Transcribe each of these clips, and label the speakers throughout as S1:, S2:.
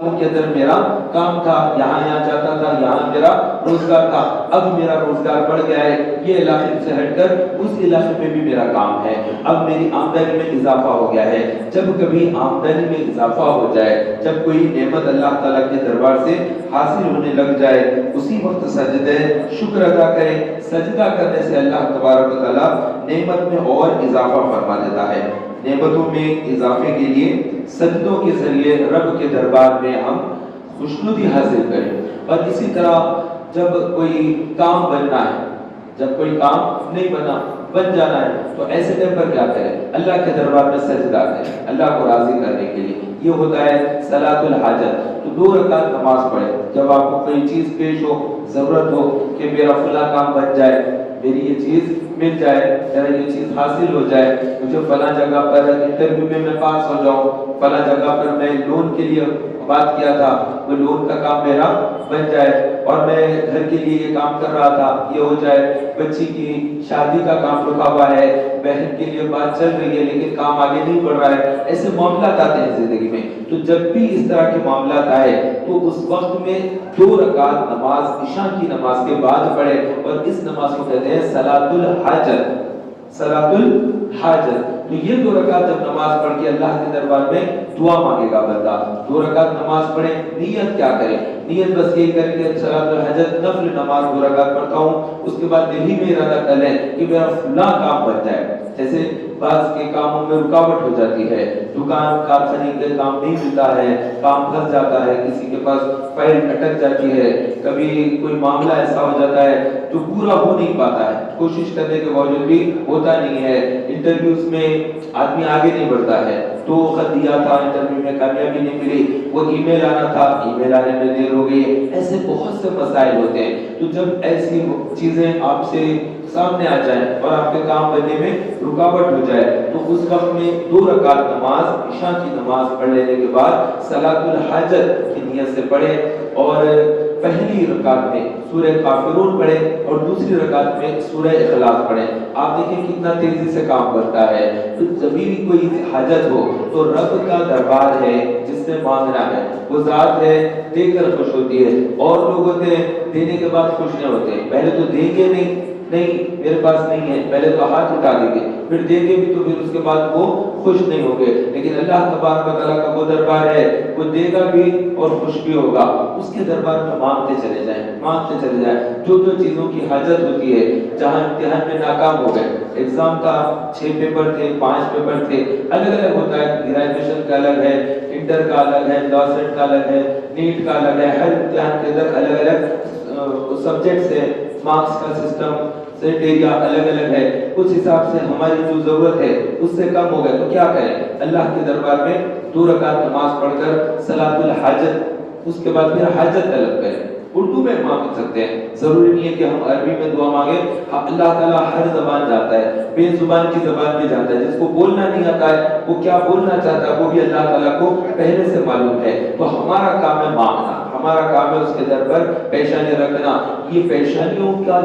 S1: کے اندر میرا کام تھا، یہاں جاتا تھا، یہاں میرا روزگار تھا، اب میرا روزگار بڑھ گیا ہے، یہ علاقے سے ہٹ کر اس علاقے میں بھی میرا کام ہے، اب میری آمدنی میں اضافہ ہو گیا ہے۔ جب کبھی آمدنی میں اضافہ ہو جائے، جب کوئی نعمت اللہ تعالیٰ کے دربار سے حاصل ہونے لگ جائے، اسی وقت سجدے شکر ادا کریں۔ سجدہ کرنے سے اللہ تبارک و تعالیٰ نعمت میں اور اضافہ فرما دیتا ہے۔ نعمتوں میں اضافے کے لیے سجدوں کے ذریعے رب کے دربار میں ہم خوشنودی حاصل کریں۔ اور اسی طرح جب کوئی کام بننا ہے، جب کوئی کام نہیں بن جانا ہے، تو ایسے ٹائم پر کیا کریں؟ اللہ کے دربار میں سجدہ کریں، اللہ کو راضی کرنے کے لیے۔ یہ ہوتا ہے صلاۃ الحاجت۔ تو 2 رکعت نماز پڑھیں جب آپ کو کوئی چیز پیش ہو، ضرورت ہو کہ میرا فلاں کام بن جائے، میری یہ چیز مل جائے، میرا یہ چیز حاصل ہو جائے، مجھے فلاں جگہ پر انٹرویو میں پاس ہو جاؤں، فلاں جگہ پر میں لون کے لیے بات کیا تھا، وہ لون کا کام میرا بن جائے، اور میں گھر کے لیے یہ کام کر رہا تھا، یہ ہو جائے، بچی کی شادی کا کام رکا ہوا ہے، بہن کے لیے بات چل رہی ہے لیکن کام آگے نہیں بڑھ رہا ہے۔ ایسے معاملات آتے ہیں زندگی میں، تو جب بھی اس طرح کے معاملات آئے تو اس وقت میں 2 رکعت نماز عشاء کی نماز کے بعد پڑھے، اور اس نماز کو کہتے ہیں صلاۃ الحاجت۔ صلاۃ الحاجت، تو یہ 2 رکعت جب نماز پڑھ کے اللہ کے دربار میں دعا مانگے گا بندہ، 2 رکعت نماز پڑھے، نیت کیا کرے؟ نیت بس یہ کرے کہ صلاۃ الحاجت نفل نماز 2 رکعت پڑھتا ہوں، اس کے بعد دل ہی میں ارادہ کر لیں کہ میرا فلاں کام بن جائے۔ جیسے بعض کے کاموں میں رکاوٹ ہو جاتی ہے، دکان کارخانے کے کام نہیں ملتا ہے، کام پھنس جاتا ہے، کسی کے پاس فائل اٹک جاتی ہے، کبھی کوئی معاملہ ایسا ہو جاتا ہے جو پورا ہو نہیں پاتا ہے، کوشش کرنے کے باوجود بھی ہوتا نہیں ہے، انٹرویوز میں آدمی آگے نہیں بڑھتا ہے، 2 خط دیا تھا، انٹرویو میں کامیابی نہیں ملی، وہ ای میل آنا تھا، ای میل آنے میں دیر ہو گئی، ایسے بہت سے مسائل ہوتے ہیں۔ تو جب ایسی چیزیں آپ سے سامنے آ جائیں اور آپ کے کام بننے میں رکاوٹ ہو جائے، تو اس وقت میں 2 رکعت نماز عشاء کی نماز پڑھ لینے کے بعد صلاۃ الحاجت کی نیت سے پڑھے، اور پہلی رکعت میں سورہ کافرون پڑھے اور دوسری رکعت میں سورہ اخلاص پڑھے۔ آپ دیکھیں کتنا تیزی سے کام کرتا ہے۔ تو جب بھی کوئی حاجت ہو تو رب کا دربار ہے جس سے مانگنا ہے، وہ ذات ہے دے کر خوش ہوتی ہے، اور لوگ ہوتے ہیں دینے کے بعد خوش نہیں ہوتے، پہلے تو دیں گے نہیں میرے پاس نہیں ہے، پہلے تو ہاتھ اٹھا دیں گے، پھر دیں گے بھی تو پھر اس کے بعد وہ خوش نہیں ہوں گے۔ لیکن اللہ تبارک و تعالیٰ کا وہ دربار ہے، وہ دے گا بھی اور خوش بھی ہوگا۔ اس کے دربار میں مانگتے چلے جائیں جو چیزوں کی حاجت ہوتی ہے۔ جہاں امتحان میں ناکام ہو گئے، ایگزام کا 6 پیپر تھے، 5 پیپر تھے، الگ الگ ہوتا ہے، گریجویشن کا الگ ہے، انٹر کا الگ ہے، لاسٹ کا الگ ہے، نیٹ کا الگ ہے، ہر امتحان کے اندر الگ الگ سبجیکٹس ہیں، مارکس کا سسٹم سیٹیریا الگ الگ ہے، اس حساب سے ہماری جو ضرورت ہے اس سے کم ہو گئے تو کیا کریں؟ اللہ کے دربار میں 2 رکعت نماز پڑھ کر صلاۃ الحاجت، اس کے بعد پھر حاجت طلب کریں۔ اردو میں مانگ سکتے ہیں، ضروری نہیں ہے کہ ہم عربی میں دعا مانگیں، اللہ تعالیٰ ہر زبان جانتا ہے، بے زبان کی زبان بھی جانتا ہے، جس کو بولنا نہیں آتا ہے وہ کیا بولنا چاہتا ہے وہ بھی اللہ تعالیٰ کو پہلے سے معلوم ہے۔ تو ہمارا کام ہے مانگنا، ہمارا کام ہے اس کے در پر پیشانی رکھنا۔ یہ پیشانیوں کا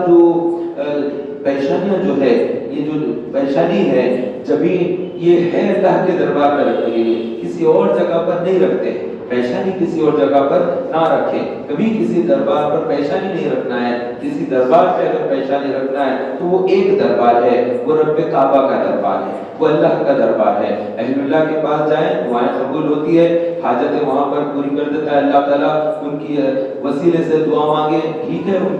S1: پیشانیاں جو ہے، یہ جو پیشانی ہے جبھی، یہ ہے اللہ کے دربار میں رکھنے کے لیے، کسی اور جگہ پر نہیں رکھتے۔ پیشانی کسی اور جگہ پر نہ رکھیں، کبھی کسی دربار پر پیشانی نہیں رکھنا ہے۔ کسی دربار پہ اگر پیشانی رکھنا ہے تو وہ ایک دربار ہے، وہ رب کعبہ کا دربار ہے، وہ اللہ کا دربار ہے۔ اہل اللہ کے پاس جائیں، دعائیں قبول ہوتی ہے، حاجتیں وہاں پر پوری کر دیتا ہے اللہ تعالیٰ۔ ان کی وسیلے سے دعا مانگے، ٹھیک ہے، ان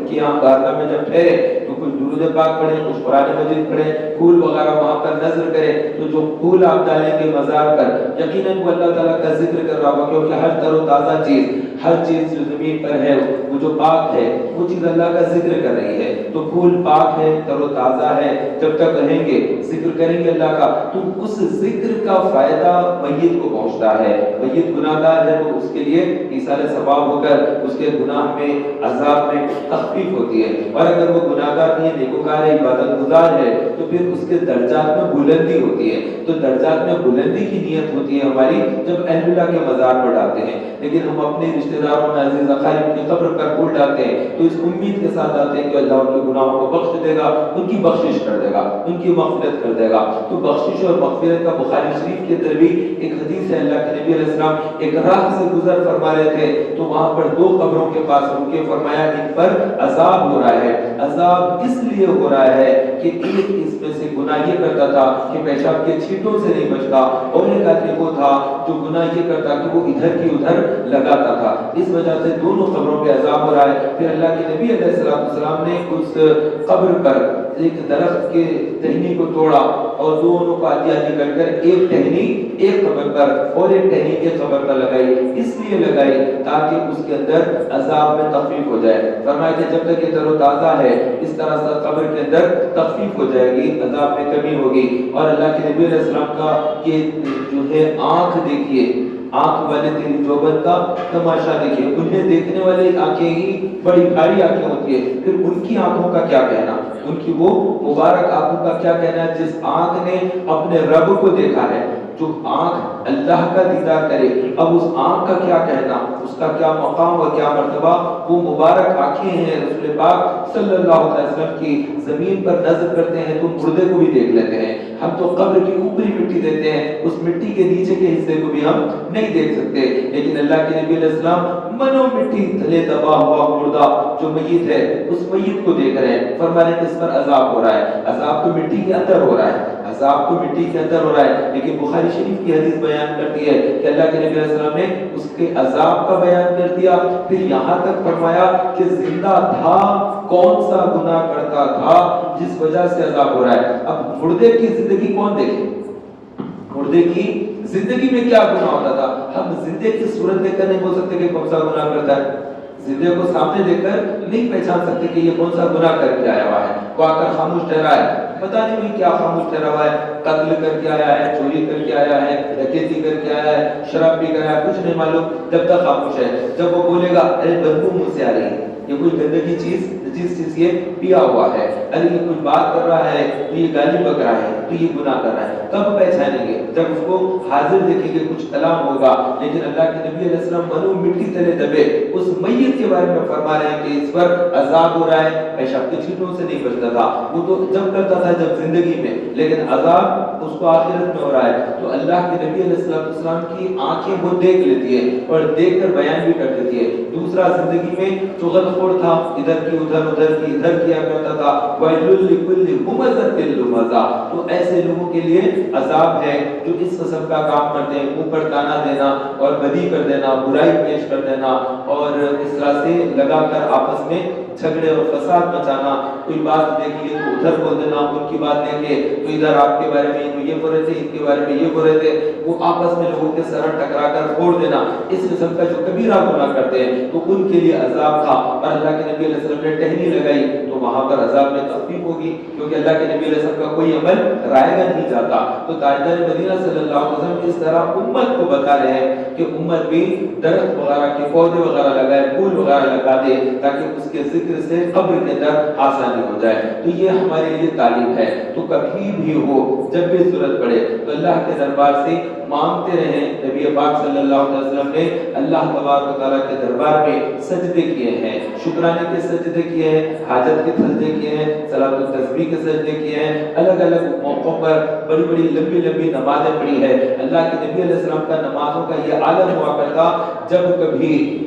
S1: کی یہاں بارگاہ میں جب ٹھہرے تو کچھ درود پاک پڑھیں، کچھ قرآن مجید پڑھیں، پھول وغیرہ وہاں پر نظر کریں، تو جو پھول آپ ڈالیں گے مزار پر، یقیناً وہ اللہ تعالیٰ کا ذکر کر رہا ہوگا، کیونکہ ہر تر و تازہ چیز، ہر چیز جو زمین پر ہے وہ جو پاک ہے وہ چیز اللہ کا ذکر کر رہی ہے۔ تو پھول پاک ہے، تر و تازہ ہے، جب تک رہیں گے ذکر کریں گے اللہ کا، تو اس ذکر کا فائدہ میت کو پہنچتا ہے۔ میت گناہ گار ہے تو اس کے لیے ایصال ثواب ہو کر اس کے گناہ میں، عذاب میں تخفیف ہوتی ہے، اور اگر وہ گناہ گار نہیں ہے، نیکوکار ہے، عبادت گزار ہے، تو پھر اس کے درجات میں بلندی ہوتی ہے۔ تو درجات میں بلندی کی نیت ہوتی ہے ہماری جب اہل اللہ کے مزار پر ڈالتے ہیں۔ لیکن ہم اپنے رشتہ داروں میں عزیز اقارب کی قبر پر پھول ڈالتے ہیں تو اس امید کے ساتھ ڈالتے ہیں کہ اللہ ان کے گناہوں کو بخش دے گا، ان کی بخشش کر دے گا، ان کی مغفرت کر دے گا۔ تو بخشش اور مغفرت کا بخاری شریف کے اندر بھی ایک حدیث ہے، اللہ کے نبی علیہ السلام ایک راہ سے گزر فرما رہے تھے تو وہاں پر دو قبروں کے پاس رکے، فرمایا ان پر عذاب ہو رہا ہے۔ عذاب اس لیے ہو رہا ہے کہ ایک اس میں سے گناہ یہ کرتا تھا کہ پیشاب کے چھینٹوں سے نہیں بچتا، اور ایک آدمی وہ تھا جو گناہ یہ کرتا کہ وہ ادھر کی ادھر لگاتا تھا۔ اس وجہ سے دونوں قبروں پہ عذاب ہو رہا ہے۔ پھر اللہ کے نبی علیہ السلام نے اس قبر پر ایک درخت کے ٹہنی کو توڑا اور دونوں کو آدھی آدھی کر کر ایک ٹہنی ایک قبر پر اور ایک ٹہنی ایک قبر پر لگائی، اس لیے لگائی تاکہ اس کے اندر عذاب میں تخفیف ہو جائے۔ فرمایا کہ جب تک یہ تر و تازہ ہے اس طرح سے قبر کے اندر تخفیف ہو جائے گی، عذاب میں کمی ہوگی۔ اور اللہ کے نبی علیہ السلام کا یہ جو ہے آنکھ دیکھیے، آنکھ والے تیری جوبن کا تماشا دیکھیے، انہیں دیکھنے والے آنکھیں ہی بڑی بھاری آنکھیں ہوتی ہے، پھر ان کی آنکھوں کا کیا کہنا، ان کی وہ مبارک آنکھوں کا کیا کہنا ہے جس آنکھ نے اپنے رب کو دیکھا ہے۔ جو آنکھ اللہ کا دیدار کرے، اب اس آنکھ کا کیا کہنا، اس کا کیا مقام اور کیا مرتبہ۔ وہ مبارک آنکھیں ہیں رسول پاک صلی اللہ علیہ وسلم کی، زمین پر نظر کرتے ہیں تو مردے کو بھی دیکھ لیتے ہیں۔ ہم تو قبر کی اوپری مٹی دیتے ہیں، اس مٹی کے نیچے کے حصے کو بھی ہم نہیں دیکھ سکتے، لیکن اللہ کے نبی علیہ السلام منو مٹی تلے دبا ہوا مردہ جو میت ہے اس میت کو دیکھ رہے ہیں۔ فرمانے کہ اس پر عذاب ہو رہا ہے، عذاب تو مٹی کے اندر ہو رہا ہے، عذاب تو مٹی کے اندر ہو رہا ہے، لیکن بخاری شریف کی حدیث بیان کرتی ہے کہ اللہ کے نبی علیہ السلام نے اس کے عذاب کا بیان کر دیا، پھر یہاں تک فرمایا کہ زندہ تھا کون سا گناہ کرتا تھا جس وجہ سے عذاب ہو رہا ہے۔ اب مردے کی زندگی کون دیکھے، مردے کی زندگی میں کیا گناہ ہوتا تھا، ہم زندے کی صورت دیکھ کر نہیں بول سکتے کہ کون سا گناہ کرتا ہے، زندے کو سامنے دیکھ کر نہیں پہچان سکتے کہ یہ کون سا گناہ کر کے آیا ہوا ہے۔ وہ آ کر خاموش ٹھہرا ہے، پتہ نہیں کیا خاموش ٹھہرا ہوا ہے، قتل کر کے آیا ہے، چوری کر کے آیا ہے، ڈکیتی کر کے آیا ہے، شراب پی کر آیا ہے، کچھ نہیں معلوم جب تک خاموش ہے۔ جب وہ بولے گا ارے بدبو منہ سے آ رہی ہے، یہ کوئی گندگی چیز جس چیز یہ پیا ہوا ہے، ارے یہ کوئی بات کر رہا ہے تو یہ گالی بک رہا ہے تو یہ گناہ کر رہا ہے، کب پہچانیں گے جب اس کو حاضر دیکھیں گے کچھ کلام ہوگا۔ لیکن اللہ کے نبی علیہ السلام منو مٹی تلے دبے اس میت کے بارے میں فرما رہے ہیں کہ اس پر عذاب ہو رہا ہے، پیشاب کی چھینٹوں سے نہیں بچتا تھا، وہ تو جب کرتا تھا جب زندگی میں، لیکن عذاب اس کو آخرت میں ہو رہا ہے۔ تو اللہ کے نبی علیہ السلام کی آنکھیں وہ دیکھ لیتی ہے اور دیکھ کر بیان بھی کر دیتی ہے۔ دوسرا زندگی میں چغل خور تھا، ادھر کی ادھر ادھر کی ادھر کیا کرتا تھا، وَيْلٌ لِكُلِّ هُمَزَةٍ لُمَزَةٍ، تو ایسے لوگوں کے لیے عذاب ہے جو اس قسم کا کام کرتے ہیں، منہ پر تانا دینا اور بدی کر دینا، برائی پیش کر دینا اور اس طرح سے لگا کر آپس میں جھگڑے اور فساد مچانا، کوئی بات دیکھیے تو ادھر بول دینا، ان کی بات دیکھے تو ادھر آپ کے بارے میں یہ بول رہے تھے، ان کے بارے میں یہ بول رہے تھے، وہ آپس میں لوگوں کے سر ٹکرا کر پھوڑ دینا، اس قسم کا جو کبیرہ گناہ کرتے ہیں تو ان کے لیے عذاب تھا۔ اور اللہ کے نبی علیہ السلام نے ٹہنی لگائی تو وہاں پر عذاب میں تخفیف ہوگی، کیونکہ اللہ کے نبی علیہ السلام کا کوئی عمل رائے گا نہیں جاتا۔ تو تاجدار مدینہ صلی اللہ علیہ وسلم اس طرح امت کو بتا رہے ہیں کہ امت بھی درخت وغیرہ کے پودے وغیرہ لگائے، پھول وغیرہ لگا دے تاکہ اس کے ذکر سے قبر کے اندر آسانی ہو جائے۔ تو یہ ہمارے لیے تعلیم ہے۔ تو کبھی بھی ہو جب بھی ضرورت پڑے تو اللہ کے دربار سے مانگتے رہیں۔ نبی پاک صلی اللہ علیہ وسلم نے اللہ تبارک و تعالیٰ کے دربار میں سجدے کیے ہیں، شکرانے کے سجدے کیے ہیں، حاجت کے سجدے کیے ہیں، صلاۃ التسبیح کے سجدے کیے ہیں، الگ الگ موقعوں پر بڑی بڑی لمبی لمبی نمازیں پڑھی ہے۔ اللہ کے نبی علیہ السلام کا نمازوں کا یہ عالم ہوا کرتا جب کبھی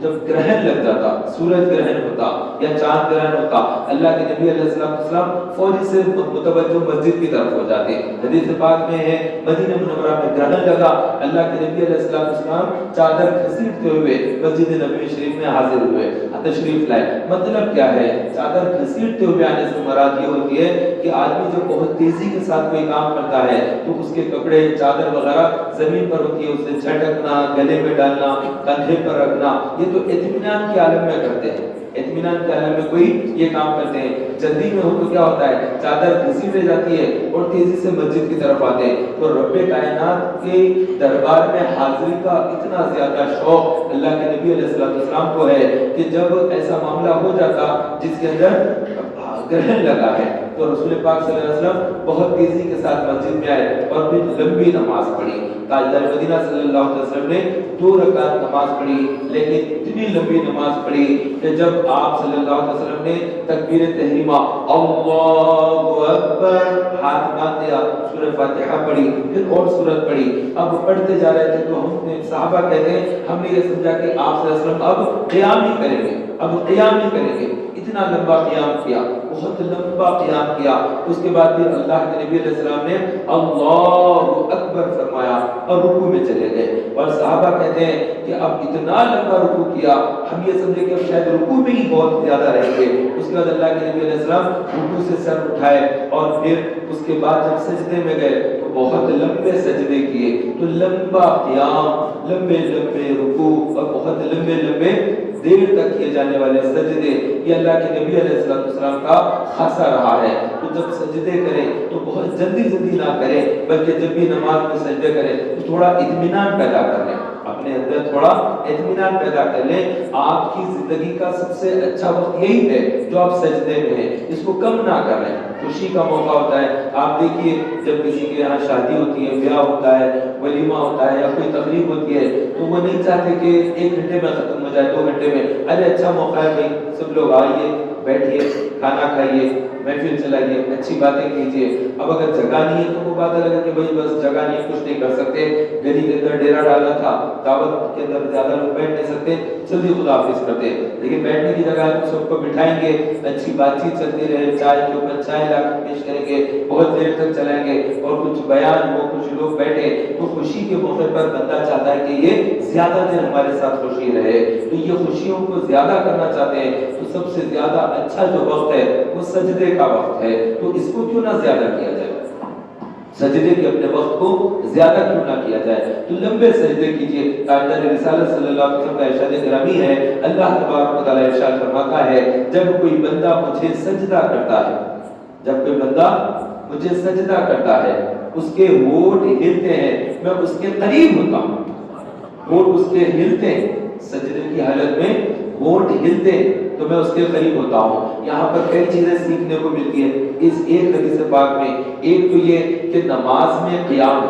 S1: جب گرہن لگ جاتا، سورج گرہن ہوتا یا چاند گرہن ہوتا، اللہ کے نبی علیہ السلام فوری سے متوجہ مسجد کی طرف ہو جاتے۔ حدیث پاک میں ہے مدینہ منورہ میں گرہن لگا، اللہ کے نبی علیہ السلام چادر گھسیٹتے ہوئے مسجد نبوی شریف میں حاضر ہوئے، تشریف لائے۔ مطلب کیا ہے؟ چادر گھسیٹتے ہوئے آنے سے مراد یہ ہوتی ہے کہ آدمی جب بہت تیزی کے ساتھ کوئی کام کرتا ہے تو اس کے کپڑے چادر وغیرہ زمین پر ہوتی ہے، اسے جھٹکنا، گلے میں ڈالنا، کندھے پر رکھنا، یہ تو اطمینان کے عالم میں کرتے ہیں۔ اطمینان کے عالم میں کوئی یہ کام کرتے ہیں، جلدی میں ہو تو کیا ہوتا ہے چادر گھسیٹے جاتی ہے اور تیزی سے مسجد کی طرف آتے ہیں۔ تو رب کائنات کے دربار میں حاضری کا اتنا زیادہ شوق اللہ کے نبی علیہ السلام کو ہے کہ جب ایسا معاملہ ہو جاتا جس کے اندر گرہن لگا ہے تو رسول پاک صلی اللہ علیہ وسلم بہت تیزی کے ساتھ مسجد میں آئے اور پھر لمبی نماز پڑھی. تاجدار مدینہ صلی اللہ علیہ وسلم نے 2 رکعت نماز پڑھی، لیکن اتنی لمبی نماز پڑھی کہ جب آپ صلی اللہ علیہ وسلم نے تکبیر تحریمہ اللہ اکبر ہاتھ باندھ دیا، سورہ فاتحہ پڑھی، پھر اور سورت پڑھی. اب پڑھتے جا رہے تھے تو ہم نے صحابہ کہتے ہیں ہم نے یہ سمجھا کہ آپ صلی اللہ علیہ وسلم اب قیام ہی کریں گے، اب قیام ہی کریں گے. اتنا لمبا قیام کیا، بہت لمبا قیام کیا. اس کے بعد پھر اللہ کے نبی علیہ السلام نے اللہ اکبر فرمایا اور رکوع میں چلے گئے. اور صحابہ کہتے ہیں کہ اب اتنا لمبا رکوع کیا، ہم یہ سمجھے کہ اب شاید رکوع میں ہی بہت زیادہ رہیں گے. اس کے بعد اللہ کے نبی علیہ السلام رکوع سے سر اٹھائے اور پھر اس کے بعد جب سجدے میں گئے تو بہت لمبے سجدے کیے. تو لمبا قیام، لمبے لمبے رکوع اور بہت لمبے لمبے دیر تک کیے جانے والے سجدے، یہ اللہ کے نبی علیہ السلام کا خاصہ رہا ہے. تو جب سجدے کریں تو بہت جلدی جلدی نہ کریں، بلکہ جب بھی نماز میں سجدے کریں تو تھوڑا اطمینان پیدا کر لیں، اپنے اندر تھوڑا اطمینان پیدا کر لیں. آپ کی زندگی کا سب سے اچھا وقت یہی ہے جو آپ سجدے میں ہیں، اس کو کم نہ کر لیں. خوشی کا موقع ہوتا ہے، آپ دیکھیے جب کسی کے یہاں شادی ہوتی ہے، بیاہ ہوتا ہے، ولیمہ ہوتا ہے یا کوئی تقریب ہوتی ہے تو وہ نہیں چاہتے کہ 1 گھنٹے میں ختم ہو جائے، 2 گھنٹے میں. ارے اچھا موقع ہے بھائی، سب لوگ آئیے، بیٹھیے، کھانا کھائیے، محفل چلائیے، اچھی باتیں کیجیے. اب اگر جگہ نہیں ہے تو وہ بات الگ ہے کہ بھائی بس جگہ نہیں، کچھ نہیں کر سکتے، گلی کے اندر ڈیرا ڈالا تھا، دعوت کے اندر زیادہ لوگ بیٹھ نہیں سکتے، جلدی خدا حافظ کرتے. لیکن بیٹھنے کی جگہ ہے تو سب کو بٹھائیں گے، اچھی بات چیت چلتی رہے، چائے کے اوپر چائے لا کر پیش کریں گے، بہت دیر تک چلائیں گے اور کچھ بیان ہو، کچھ لوگ بیٹھے. تو خوشی کے موقع پر بندہ چاہتا ہے کہ یہ زیادہ دیر ہمارے ساتھ خوشی رہے. تو یہ خوشیوں کو زیادہ کرنا چاہتے ہیں تو سب سے زیادہ اچھا جو وقت ہے وہ سجدے کا وقت ہے. تو اس کو کیوں نہ زیادہ کیا جائے، سجدے کے اپنے وقت کو زیادہ کیوں نہ کیا جائے. تو لمبے سجدے کیجیے. تاجدار رسالت صلی اللہ علیہ وسلم کا ارشاد گرامی ہے، اللہ تبارک و تعالی ارشاد فرماتا ہے جب کوئی بندہ مجھے سجدہ کرتا ہے، جب کوئی بندہ مجھے سجدہ کرتا ہے، اس کے ہونٹ ہلتے ہیں، میں اس کے قریب ہوتا ہوں. ہونٹ اس کے ہلتے ہیں، سجدے کی حالت میں ہونٹ ہلتے تو میں اس کے قریب ہوتا ہوں. یہاں پر کئی چیزیں سیکھنے کو ملتی ہیں اس ایک حدیث پاک میں. ایک تو یہ کہ نماز میں قیام،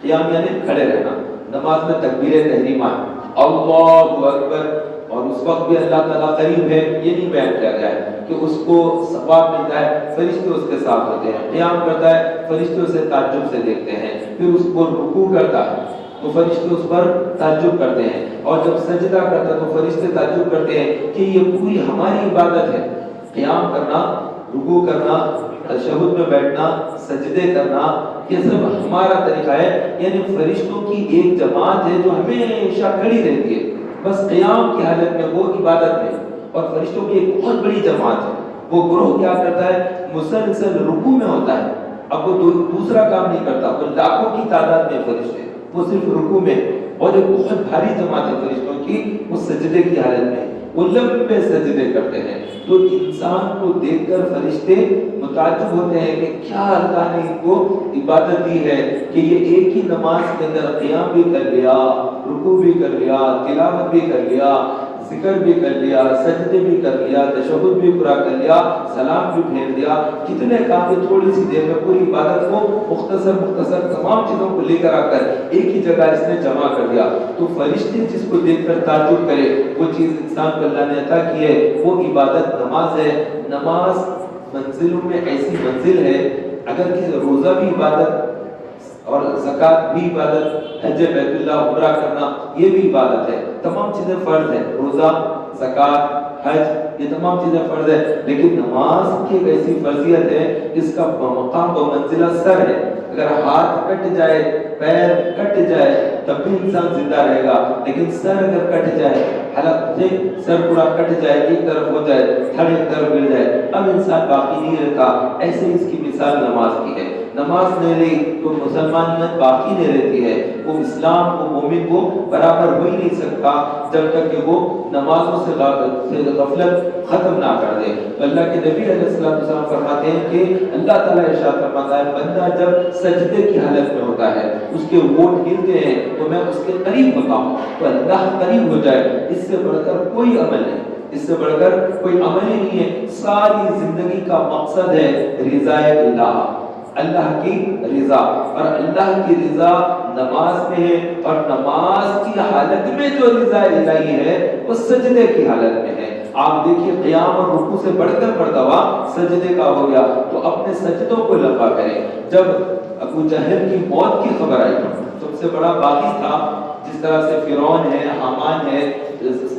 S1: قیام یعنی کھڑے رہنا. نماز میں تکبیر تحریمہ اللہ اکبر، اور اس وقت بھی اللہ تعالیٰ قریب ہے یہ نہیں بیان کیا گیا ہے کہ اس کو ثواب ملتا ہے، فرشتے اس کے ساتھ ہوتے ہیں. قیام کرتا ہے، فرشتے اسے تعجب سے دیکھتے ہیں. پھر اس کو رکوع کرتا ہے تو فرشتے اس پر تعجب کرتے ہیں، اور جب سجدہ کرتا ہے تو فرشتے تعجب کرتے ہیں کہ یہ پوری ہماری عبادت ہے. قیام کرنا، رکوع کرنا، تشہد میں بیٹھنا، سجدے کرنا، یہ سب ہمارا طریقہ ہے. یعنی فرشتوں کی ایک جماعت ہے جو ہمیشہ کھڑی رہتی ہے، بس قیام کی حالت میں وہ عبادت ہے. اور فرشتوں کی ایک بہت بڑی جماعت ہے، وہ گروہ کیا کرتا ہے، مسلسل رکوع میں ہوتا ہے. اب وہ دوسرا کام نہیں کرتا. وہ لاکھوں کی تعداد میں فرشتے، وہ صرف رکوع میں. اور ایک بہت بھاری جماعت ہے فرشتوں کی، وہ سجدے کی حالت میں، وہ لمبے سجدے کرتے ہیں. تو انسان کو دیکھ کر فرشتے متعجب ہوتے ہیں کہ کیا اللہ نے ان کو عبادت دی ہے کہ یہ ایک ہی نماز کے اندر قیام بھی کر لیا، رکوع بھی کر لیا، تلاوت بھی کر لیا، ذکر بھی کر لیا، سجدے بھی کر لیا، تشہد بھی پورا کر لیا، سلام بھی پھیر دیا. کتنے کام ہے، تھوڑی سی دیر میں پوری عبادت کو مختصر تمام چیزوں کو لے کر آ کر ایک ہی جگہ اس نے جمع کر دیا. تو فرشتے جس کو دیکھ کر تعجب کرے، وہ چیز انسان کو اللہ نے عطا کی ہے، وہ عبادت نماز ہے. نماز منزلوں میں ایسی منزل ہے، اگر کسی روزہ بھی عبادت اور زکوٰۃ بھی عبادت، حج بیت اللہ عمرہ کرنا یہ بھی عبادت ہے. تمام چیزیں فرض ہیں، روزہ، زکوٰۃ، حج، یہ تمام چیزیں فرض ہے. لیکن نماز کی ایک ایسی فرضیت ہے جس کا مقام و منزلہ سر ہے. اگر ہاتھ کٹ جائے، پیر کٹ جائے تب بھی انسان زندہ رہے گا، لیکن سر اگر کٹ جائے، حلق سے سر پورا کٹ جائے، ایک طرف ہو جائے، تھڑ ایک طرف گر جائے، اب انسان باقی نہیں رہتا. ایسے اس کی مثال نماز کی ہے. نماز نہیں رہی تو مسلمانیت باقی نہیں رہتی ہے. وہ اسلام کو، مومن کو برابر ہو ہی نہیں سکتا جب تک کہ وہ نمازوں سے غفلت ختم نہ کر دے. تو اللہ کے نبی علیہ السلام فرماتے ہیں کہ اللہ تعالیٰ ارشاد فرماتا ہے بندہ جب سجدے کی حالت میں ہوتا ہے، اس کے ہونٹ ہلتے ہیں تو میں اس کے قریب ہوتا ہوں. تو اللہ قریب ہو جائے، اس سے بڑھ کر کوئی عمل نہیں. اس سے بڑھ کر کوئی عمل ہی نہیں ہے. ساری زندگی کا مقصد ہے رضا اللہ، اللہ کی رضا. اور اللہ کی رضا نماز میں ہے، اور نماز کی حالت میں جو رضا الہی ہے وہ سجدے کی حالت میں ہے. آپ دیکھیے قیام اور رکوع سے بڑھ کر مرتبہ سجدے کا ہو گیا، تو اپنے سجدوں کو لمبا کریں. جب ابو جہل کی موت کی خبر آئی، سب سے بڑا باغی تھا، جس طرح سے فرعون ہے، حامان ہے،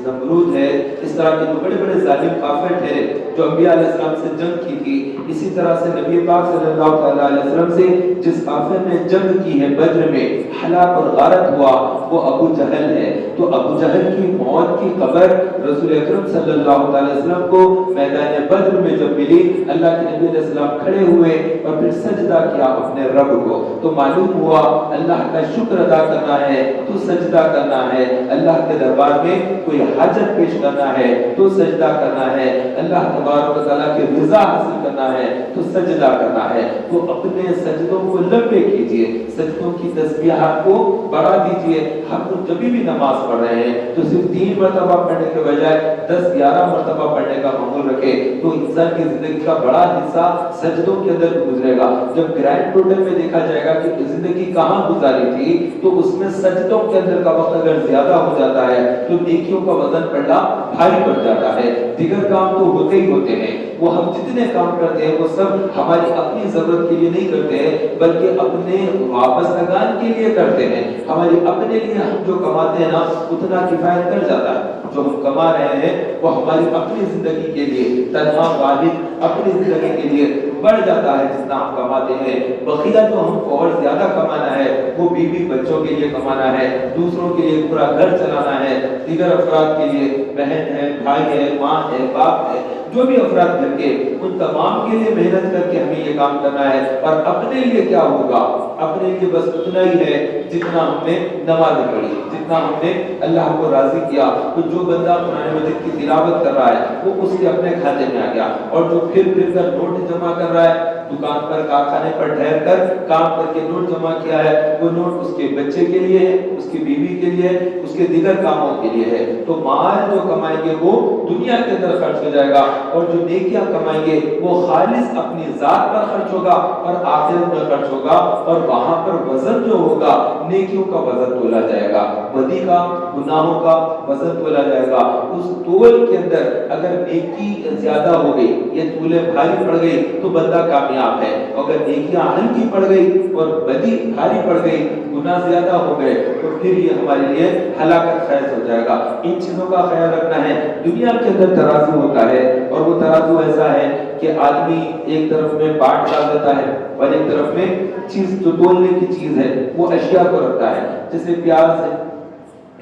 S1: نمرود ہے، اس طرح کے جو بڑے بڑے ظالم کافر تھے جو انبیاء علیہ السلام سے جنگ کی تھی، اسی طرح سے نبی پاک صلی اللہ علیہ وسلم سے جس کافر نے جنگ کی ہے بدر میں، ہلاک اور غارت ہوا، وہ ابو جہل ہے. تو ابو جہل کی موت کی خبر رسول اکرم صلی اللہ علیہ وسلم کو میدان بدر میں جب ملی، اللہ کے نبی علیہ السلام کھڑے ہوئے اور پھر سجدہ کیا اپنے رب کو، تو معلوم ہوا اللہ کا شکر ادا کرنا ہے تو سجدہ کرنا ہے، اللہ کے دربار میں کوئی حاجت پیش کرنا ہے تو سجدہ کرنا ہے، اللہ تبارک و تعالیٰ کی رضا حاصل کرنا ہے تو سجدہ کرنا ہے. تو اپنے سجدوں کو لمبے کیجئے، سجدوں کی تسبیحات کو بڑھا دیجئے. ہم تو جب بھی نماز پڑھ رہے ہیں تو صرف 3 مرتبہ پڑھنے کے بجائے 10-11 مرتبہ پڑھنے کا معمول رکھے، تو انسان کی زندگی کا بڑا حصہ سجدوں کے اندر گزرے گا. جب گرینڈ ٹوٹل میں دیکھا جائے گا کہ زندگی کہاں گزاری تھی، تو اس میں سجدوں کے اندر کا وقت اگر زیادہ ہو جاتا ہے تو نیکیوں کا وزن پڑنا بھاری پڑ جاتا ہے. دیگر کام تو ہوتے ہی ہوتے ہیں، وہ ہم جتنے کام کرتے ہیں وہ سب ہماری اپنی ضرورت کے لیے نہیں کرتے ہیں بلکہ اپنے وابستگان کے لیے کرتے ہیں. ہماری اپنے لیے ہم جو کماتے ہیں نا اتنا کفایت کر جاتا ہے. جو ہم کما رہے ہیں وہ ہماری اپنی زندگی کے لیے، تنہا واحد اپنی زندگی کے لیے بڑھ جاتا ہے جتنا ہم کماتے ہیں. بقیہ جو ہم کو اور زیادہ کمانا ہے وہ بیوی بچوں کے لیے کمانا ہے، دوسروں کے لیے پورا گھر چلانا ہے، دیگر افراد کے لیے، بہن ہے، بھائی ہے، ماں ہے، باپ ہے، جو بھی افراد گھر کے، ان تمام کے لیے محنت کر کے ہمیں یہ کام کرنا ہے. اور اپنے لیے کیا ہوگا؟ اپنے لیے بس اتنا ہی ہے جتنا ہم نے نمازیں پڑھی، جتنا ہم نے اللہ کو راضی کیا. تو جو بندہ قرآن مجید کی تلاوت کر رہا ہے وہ اس کے اپنے کھاتے میں آ گیا، اور جو پھر کر نوٹ جمع کر رہا ہے، دکان پر کارخانے پر ٹھہر کر کام کر کے نوٹ جمع کیا ہے، وہ نوٹ اس کے بچے کے لیے ہے، اس کی بیوی کے لیے ہے، اس کے دیگر کاموں کے لیے ہے. تو مال جو کمائیں گے وہ دنیا کے اندر خرچ ہو جائے گا، اور جو نیکیاں کمائیں گے وہ خالص اپنی ذات پر خرچ ہوگا اور آخرت میں خرچ ہوگا. اور وہاں پر وزن جو ہوگا نیکیوں کا وزن تولا جائے گا، بدی کا، گناہوں کا وزن تولا جائے گا. اس تول کے اندر اگر نیکی زیادہ ہو گئی، یہ تولے بھاری پڑ گئی تو بندہ کامیاب ہے. اگر نیکیاں ہلکی پڑ گئی اور بدی بھاری پڑ گئی، گناہ زیادہ ہو گئے، تو پھر یہ ہمارے لیے ہلاکت خیز ہو جائے گا. ان چیزوں کا خیال رکھنا ہے. دنیا کے اندر ترازو ہوتا ہے، اور وہ ترازو ایسا ہے کہ آدمی ایک طرف میں پاٹ ڈال دیتا ہے اور ایک طرف میں چیز جو تولنے کی چیز ہے وہ اشیاء کو رکھتا ہے. جیسے پیاز ہے،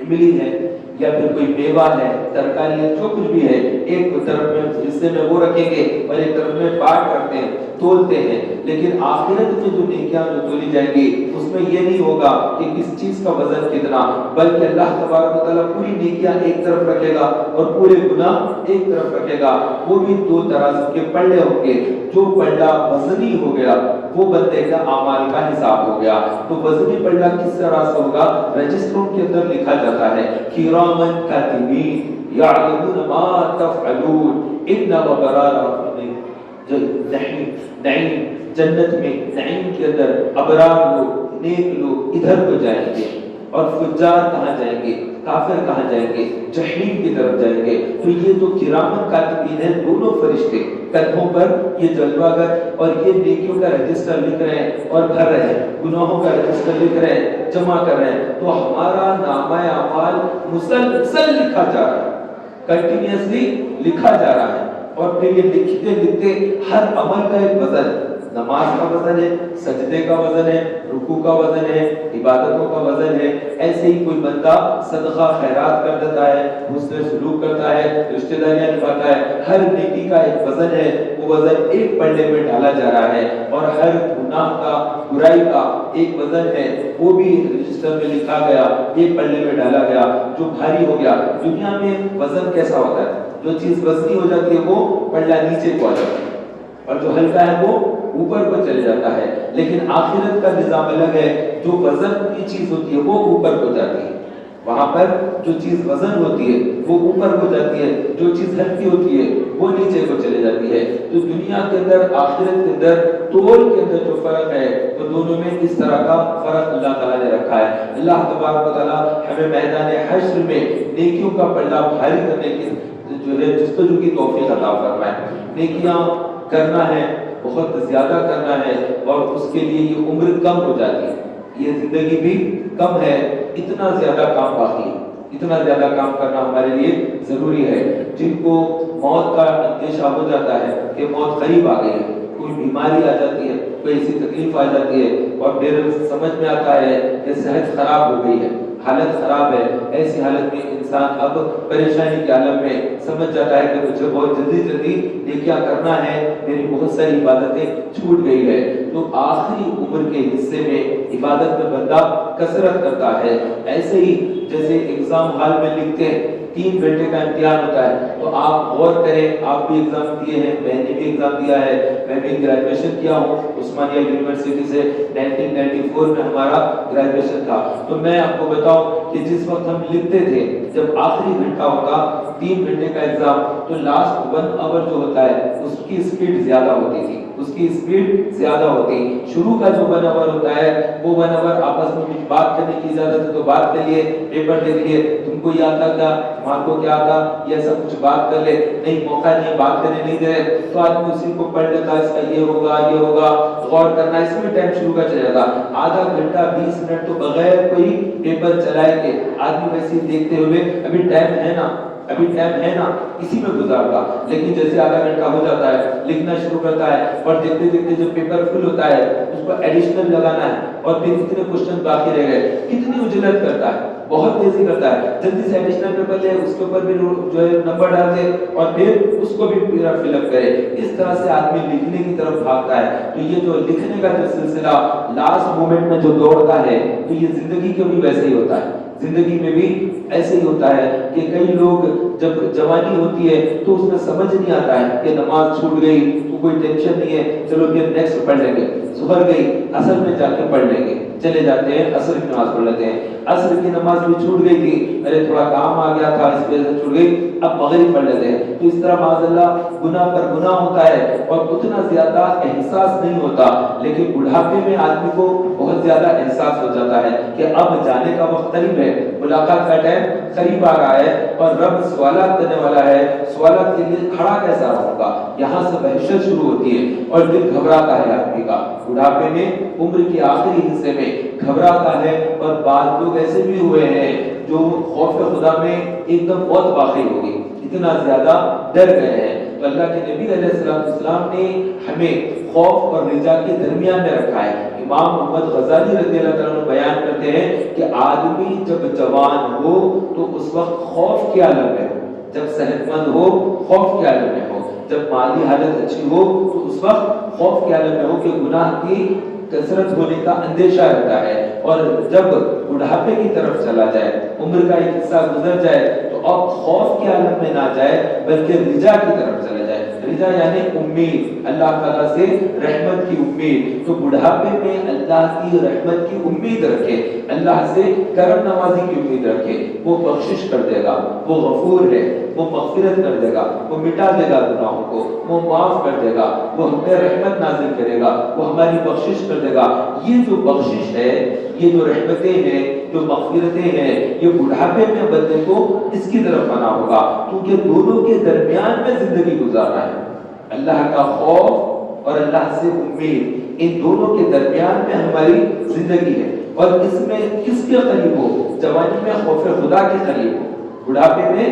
S1: املی ہے، یا پھر کوئی میوہ ہے، ترکاری ہے، جو کچھ بھی ہے، ایک طرف میں حصے میں وہ رکھیں گے اور ایک طرف میں پاٹ رکھتے ہیں، تولتے ہیں. لیکن آخرت میں جو نیکیاں جو تولی جائیں گی اس میں یہ نہیں ہوگا کہ کس چیز کا وزن کتنا، بلکہ اللہ تبارک و تعالیٰ پوری نیکیاں ایک طرف رکھے گا اور پورے گناہ ایک طرف رکھے گا. وہ بھی 2 ترازو کے پلڑے ہوں گے. جو پلڑا وزنی ہو گیا وہ بندے کا اعمال کا حساب ہو گیا. تو وزنی پلڑا کس طرح سے ہوگا؟ رجسٹروں کے اندر لکھا جاتا ہے کِرَامًا کاتبین یعلمون ما تفعلون ان الابرار نعیم، جنت میں نعیم کے اندر ابرار لوگ، نیک لوگ ادھر کو جائیں گے، اور فجار کہاں جائیں گے؟ کافر کہاں جائیں گے؟ جہنم کی طرف جائیں گے. تو یہ جو کرامن کاتبین ہیں، دونوں فرشتے کندھوں پر یہ جلوہ گر اور یہ نیکیوں کا رجسٹر لکھ رہے ہیں اور بھر رہے ہیں، گناہوں کا رجسٹر لکھ رہے ہیں، جمع کر رہے ہیں. تو ہمارا نامہ اعمال مسلسل لکھا جا رہا ہے، کنٹینیوسلی لکھا جا رہا ہے. اور پھر یہ لکھتے لکھتے ہر عمل کا ایک وزن، نماز کا وزن ہے، سجدے کا وزن ہے، رکوع کا وزن ہے، عبادتوں کا وزن ہے. ایسے ہی کوئی بندہ صدقہ خیرات کر دیتا ہے، حسن سلوک کرتا ہے، رشتہ داریاں نبھاتا ہے، ہر نیکی کا ایک وزن ہے. وہ وزن ایک پلڑے میں ڈالا جا رہا ہے، اور ہر گناہ کا، برائی کا ایک وزن ہے، وہ بھی رجسٹر میں لکھا گیا، ایک پلڑے میں ڈالا گیا. جو بھاری ہو گیا، دنیا میں وزن کیسا ہوتا ہے؟ جو چیز وزنی ہو جاتی ہے وہ پلڑا نیچے کو آ جاتا ہے، اور جو ہلکا ہے وہ اوپر کو چلے جاتا ہے. لیکن آخرت کا نظام الگ ہے، جو وزن کی چیز ہوتی ہے وہ اوپر کو جاتی ہے. وہاں پر جو چیز وزن ہوتی ہے وہ اوپر ہو جاتی ہے، جو چیز ہلکی ہوتی ہے وہ نیچے کو چلے جاتی ہے۔ تو دنیا کے اندر، آخرت کے اندر، تول کے اندر جو فرق ہے تو دونوں میں اس طرح کا فرق اللہ تعالیٰ نے رکھا ہے۔ اللہ تبارک و تعالیٰ ہمیں میدان حشر میں نیکیوں کا پلڑا بھاری کرنے کی جو ہے جستجو کی توفیق عطا فرمائے۔ نیکیاں کرنا ہے، بہت زیادہ کرنا ہے، اور اس کے لیے یہ عمر کم ہو جاتی ہے، یہ زندگی بھی کم ہے، اتنا زیادہ کام باقی ہے، اتنا زیادہ کام کرنا ہمارے لیے ضروری ہے۔ جن کو موت کا اندیشہ ہو جاتا ہے کہ موت قریب آ گئی ہے، کوئی بیماری آ جاتی ہے، کوئی ایسی تکلیف آ جاتی ہے، اور پھر سمجھ میں آتا ہے کہ صحت خراب ہو گئی ہے، حالت خراب ہے، ایسی حالت میں انسان اب پریشانی کے عالم میں سمجھ جاتا ہے کہ مجھے بہت جلدی جلدی نیکیاں کرنا ہے، میری بہت ساری عبادتیں چھوٹ گئی ہے۔ تو آخری عمر کے حصے میں عبادت میں بندہ کثرت کرتا ہے۔ ایسے ہی جیسے ایگزام ہال میں لکھتے ہیں 3 گھنٹے کا امتحان ہوتا ہے، تو آپ غور کریں، آپ بھی ایگزام دیے ہیں، میں نے بھی ایگزام دیا ہے، میں بھی گریجویشن کیا ہوں عثمانیہ یونیورسٹی سے، 1994 میں ہمارا گریجویشن تھا۔ تو میں آپ کو بتاؤں کہ جس وقت ہم لکھتے تھے، جب آخری گھنٹہ ہوگا 3 گھنٹے کا ایگزام، تو لاسٹ 1 آور جو ہوتا ہے اس کی سپیڈ زیادہ ہوتی تھی، اس کی سپیڈ زیادہ ہوتی۔ شروع کا جو 1 آور ہوتا ہے وہ 1 آور آپس میں کچھ بات کرنے کی اجازت ہے تو بات کر لیے، پیپر دیکھ لیے، تم کو یہ آتا کیا، ماں کو کیا آتا، یہ سب کچھ بات کر لے، نہیں موقع نہیں، بات کرنے نہیں دے رہے تو آدمی اسی کو پڑھ لیتا، اس کا یہ ہوگا یہ ہوگا، غور کرنا، اس میں ٹائم شروع کا چلے جاتا۔ آدھا گھنٹہ 20 منٹ تو بغیر کوئی پیپر چلائے کے آدمی ویسے ہی دیکھتے ہوئے ابھی ٹائم ہے نا، ابھی ٹائم ہے نا، اسی میں گزارتا۔ لیکن جیسے آدھا گھنٹہ ہو جاتا ہے، لکھنا شروع کرتا ہے، اور دیکھتے دیکھتے جو پیپر فل ہوتا ہے اس کو ایڈیشنل لگانا ہے، اور پھر کتنے کوشچن باقی رہ گئے، کتنی اجلت کرتا ہے، بہت تیزی کرتا ہے، جلدی سے ایڈیشنل پیپر لے، اس کے اوپر بھی جو ہے نمبر ڈال دے، اور پھر اس کو بھی پورا فل اپ کرے۔ اس طرح سے آدمی لکھنے کی طرف بھاگتا ہے۔ تو یہ جو لکھنے کا جو سلسلہ لاسٹ مومنٹ میں جو دوڑتا ہے، تو یہ زندگی کے بھی ویسے ہی ہوتا ہے، زندگی میں بھی ایسے ہی ہوتا ہے کہ کئی لوگ جب جوانی ہوتی ہے تو اس میں سمجھ نہیں آتا ہے کہ نماز چھوٹ گئی تو کوئی ٹینشن نہیں ہے، چلو پھر نیکسٹ پڑھ لیں گے، ظہر گئی اثر میں جا کے پڑھ لیں گے، چلے جاتے ہیں عصر کی نماز پڑھ لیتے ہیں، عصر کی نماز بھی چھوٹ گئی تھی، ارے تھوڑا کام آ گیا تھا اس وجہ سے چھوٹ گئی، اب مغرب پڑھ لیتے ہیں۔ تو اس طرح معاذ اللہ گناہ پر گناہ ہوتا ہے، اور اتنا زیادہ احساس نہیں ہوتا، لیکن بڑھاپے میں آدمی کو بہت زیادہ احساس ہو جاتا ہے کہ اب جانے کا وقت قریب ہے، ملاقات کا ٹائم قریب آ رہا ہے، اور رب سوالات کرنے والا ہے، سوالات کے لیے کھڑا کیسا ہوگا، یہاں سے وحشت شروع ہوتی ہے، اور دل گھبراتا ہے آدمی کا، بڑھاپے میں عمر کے آخری حصے میں گھبراتا ہے۔ اور بعض لوگ ایسے بھی ہوئے ہیں جو خوف خدا میں ایک دم بہت واقعی ہو گئی، اتنا زیادہ ڈر گئے ہیں۔ تو اللہ کے نبی علیہ السلام نے ہمیں خوف اور رجا کے درمیان میں رکھا ہے۔ امام محمد غزالی رضی اللہ تعالیٰ عنہ بیان کرتے ہیں کہ آدمی جب جوان ہو تو اس وقت خوف کے عالم میں ہو، جب صحت مند ہو خوف کے عالم میں ہو، جب مالی حالت اچھی ہو تو اس وقت خوف کے عالم میں ہو کہ گناہ کی کثرت ہونے کا اندیشہ رہتا ہے، اور جب بڑھاپے کی طرف چلا جائے، عمر کا ایک حصہ گزر جائے تو اب خوف کے عالم میں نہ جائے بلکہ رجا کی طرف چلا جائے۔ رجا یعنی امید، اللہ تعالیٰ سے رحمت کی امید۔ تو بڑھاپے میں اللہ کی رحمت کی امید رکھے، اللہ سے کرم نوازی کی امید رکھے، وہ بخشش کر دے گا، وہ غفور ہے، وہ مغفرت کر دے گا، وہ مٹا دے گا گناہوں کو، وہ معاف کر دے گا، وہ ہم پہ رحمت نازل کرے گا، وہ ہماری بخشش کر دے گا۔ یہ جو بخشش ہے، یہ جو رحمتیں ہیں، جو مغفرتیں ہیں، یہ بڑھاپے میں بندے کو اس کی طرف آنا ہوگا، کیونکہ دونوں کے درمیان میں زندگی گزارنا ہے۔ اللہ کا خوف اور اللہ سے امید، ان دونوں کے درمیان میں ہماری زندگی ہے، اور اس میں کس کے قریب ہو؟ جوانی میں خوف خدا کے قریب ہو، بڑھاپے میں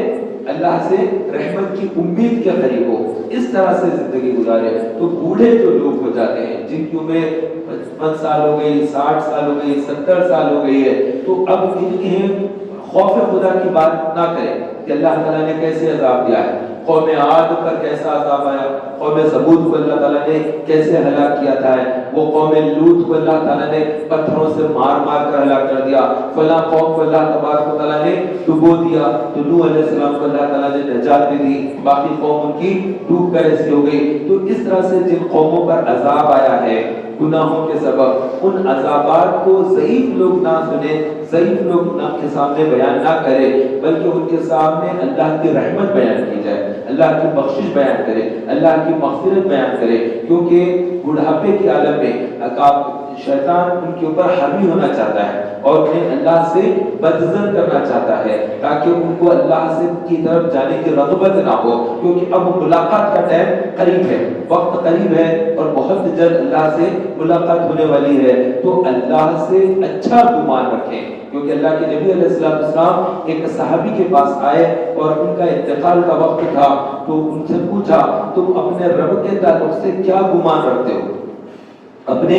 S1: اللہ سے رحمت کی امید کے قریب ہو، اس طرح سے زندگی گزارے۔ تو بوڑھے جو لوگ ہو جاتے ہیں، جن کی عمر 55 سال ہو گئی، 60 سال ہو گئی، 70 سال ہو گئی ہے، تو اب انہیں خوف خدا کی بات نہ کریں کہ اللہ تعالیٰ نے کیسے عذاب دیا ہے، قوم عاد پر کیسا عذاب آیا، قوم ثمود کو اللہ تعالیٰ نے کیسے ہلاک کیا تھا، وہ قوم لوط کو اللہ تعالیٰ نے پتھروں سے مار مار کر ہلاک کر دیا، فلاں قوم کو اللہ تبارک و تعالیٰ نے ڈبو دیا، تو نوح علیہ السلام کو اللہ تعالیٰ نے نجات دے دی، باقی قوم ان کی ڈوب کر ایسی ہو گئی۔ تو اس طرح سے جن قوموں پر عذاب آیا ہے گناہوں کے سبب ان عذابات کو ضعیف لوگ نہ سنیں، ضعیف لوگ نہ کے سامنے بیان نہ کرے، بلکہ ان کے سامنے اللہ کی رحمت بیان کی جائے، اللہ کی بخشش بیان کرے، اللہ کی مغفرت بیان کرے، کیونکہ بڑھاپے کے عالم میں شیطان ان کے اوپر حاوی ہونا چاہتا ہے اور انہیں اللہ سے بدظن کرنا چاہتا ہے تاکہ ان کو اللہ سے کی طرف جانے کی رغبت نہ ہو، کیونکہ اب ملاقات کا ٹائم قریب ہے، وقت قریب ہے اور بہت جلد اللہ سے ملاقات ہونے والی ہے۔ تو اللہ سے اچھا گمان رکھیں، کیونکہ اللہ کے نبی علیہ السلام ایک صحابی کے پاس آئے اور ان کا انتقال کا وقت تھا، تو ان سے پوچھا تم اپنے رب کے تعلق سے کیا گمان رکھتے ہو، اپنے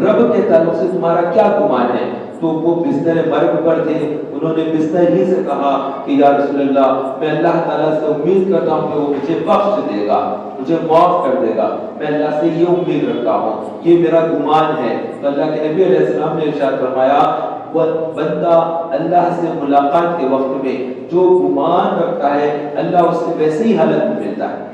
S1: رب کے تعلق سے تمہارا کیا گمان ہے؟ تو وہ بستر مرگ پر تھے، انہوں نے بستر ہی سے کہا کہ یا رسول اللہ میں اللہ تعالیٰ سے امید کرتا ہوں کہ وہ مجھے بخش دے گا، مجھے معاف کر دے گا، میں اللہ سے یہ امید رکھتا ہوں، یہ میرا گمان ہے۔ تو اللہ کے نبی علیہ السلام نے ارشاد فرمایا وہ بندہ اللہ سے ملاقات کے وقت میں جو گمان رکھتا ہے اللہ اس سے ویسے ہی حالت میں ملتا ہے،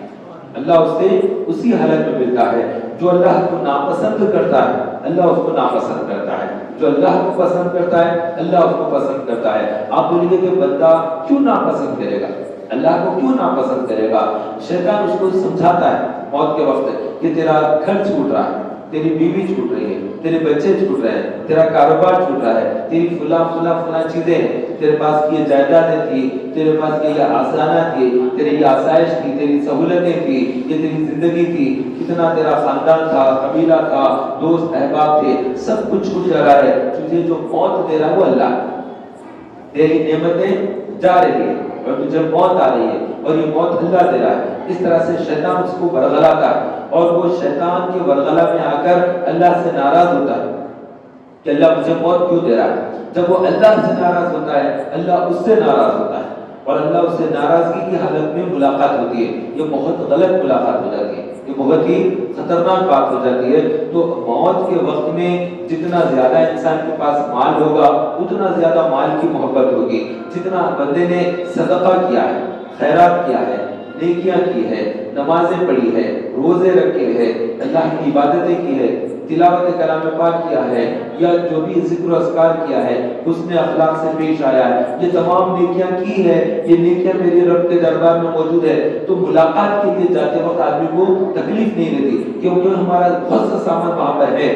S1: اللہ اس سے اسی حالت میں ملتا ہے۔ جو اللہ کو ناپسند کرتا ہے اللہ اس کو ناپسند کرتا ہے، جو اللہ کو پسند کرتا ہے اللہ اس کو پسند کرتا ہے۔ آپ بولیں گے کہ بندہ کیوں ناپسند کرے گا، اللہ کو کیوں ناپسند کرے گا؟ شیطان اس کو سمجھاتا ہے موت کے وقت کہ تیرا گھر چھوٹ رہا ہے، تیری بیوی چھوٹ رہی ہے، تیرے بچے چھوٹ رہے ہیں، تیرا کاروبار چھوٹ رہا ہے، تیری فلاں چیزیں ہیں، تیرے پاس یہ جائیدادیں تھی، تیرے پاس یہ آسانہ تھی، تیری یہ آسائش تھی، تیری سہولتیں تھی، یہ تیری زندگی تھی، کتنا تیرا خاندان تھا، قبیلہ تھا، دوست احباب تھے، سب کچھ چھوٹ جا رہا ہے۔ تجھے جو موت دے رہا ہے وہ اللہ ہے، تیری نعمتیں جا رہی ہیں اور تجھے موت آ رہی ہے اور یہ موت اللہ دے رہا ہے۔ اس طرح سے شیطان اس کو ورغلاتا ہے اور وہ شیطان کے ورغلا میں آ کر اللہ سے ناراض ہوتا ہے کہ اللہ مجھے موت کیوں دے رہا ہے۔ جب وہ اللہ سے ناراض ہوتا ہے اللہ اس سے ناراض ہوتا ہے اور اللہ اس سے ناراضگی کی حالت میں ملاقات ہوتی ہے، یہ بہت غلط ملاقات ہو جاتی ہے، یہ بہت ہی خطرناک بات ہو جاتی ہے۔ تو موت کے وقت میں جتنا زیادہ انسان کے پاس مال ہوگا اتنا زیادہ مال کی محبت ہوگی، جتنا بندے نے صدقہ کیا ہے، خیرات کیا ہے، نیکیاں کی ہے، نمازیں پڑھی ہے، روزے رکھے ہیں، اللہ کی عبادتیں کی ہے، تلاوت کلام پاک کیا ہے یا جو بھی ذکر و اذکار کیا ہے، حسن اخلاق سے پیش آیا ہے، یہ تمام نیکیاں کی ہے، یہ نیکیاں میرے رب کے دربار میں موجود ہے، تو ملاقات کے لیے جاتے وقت آدمی کو تکلیف نہیں رہتی، کیونکہ ہمارا بہت سا سامان وہاں پر ہے،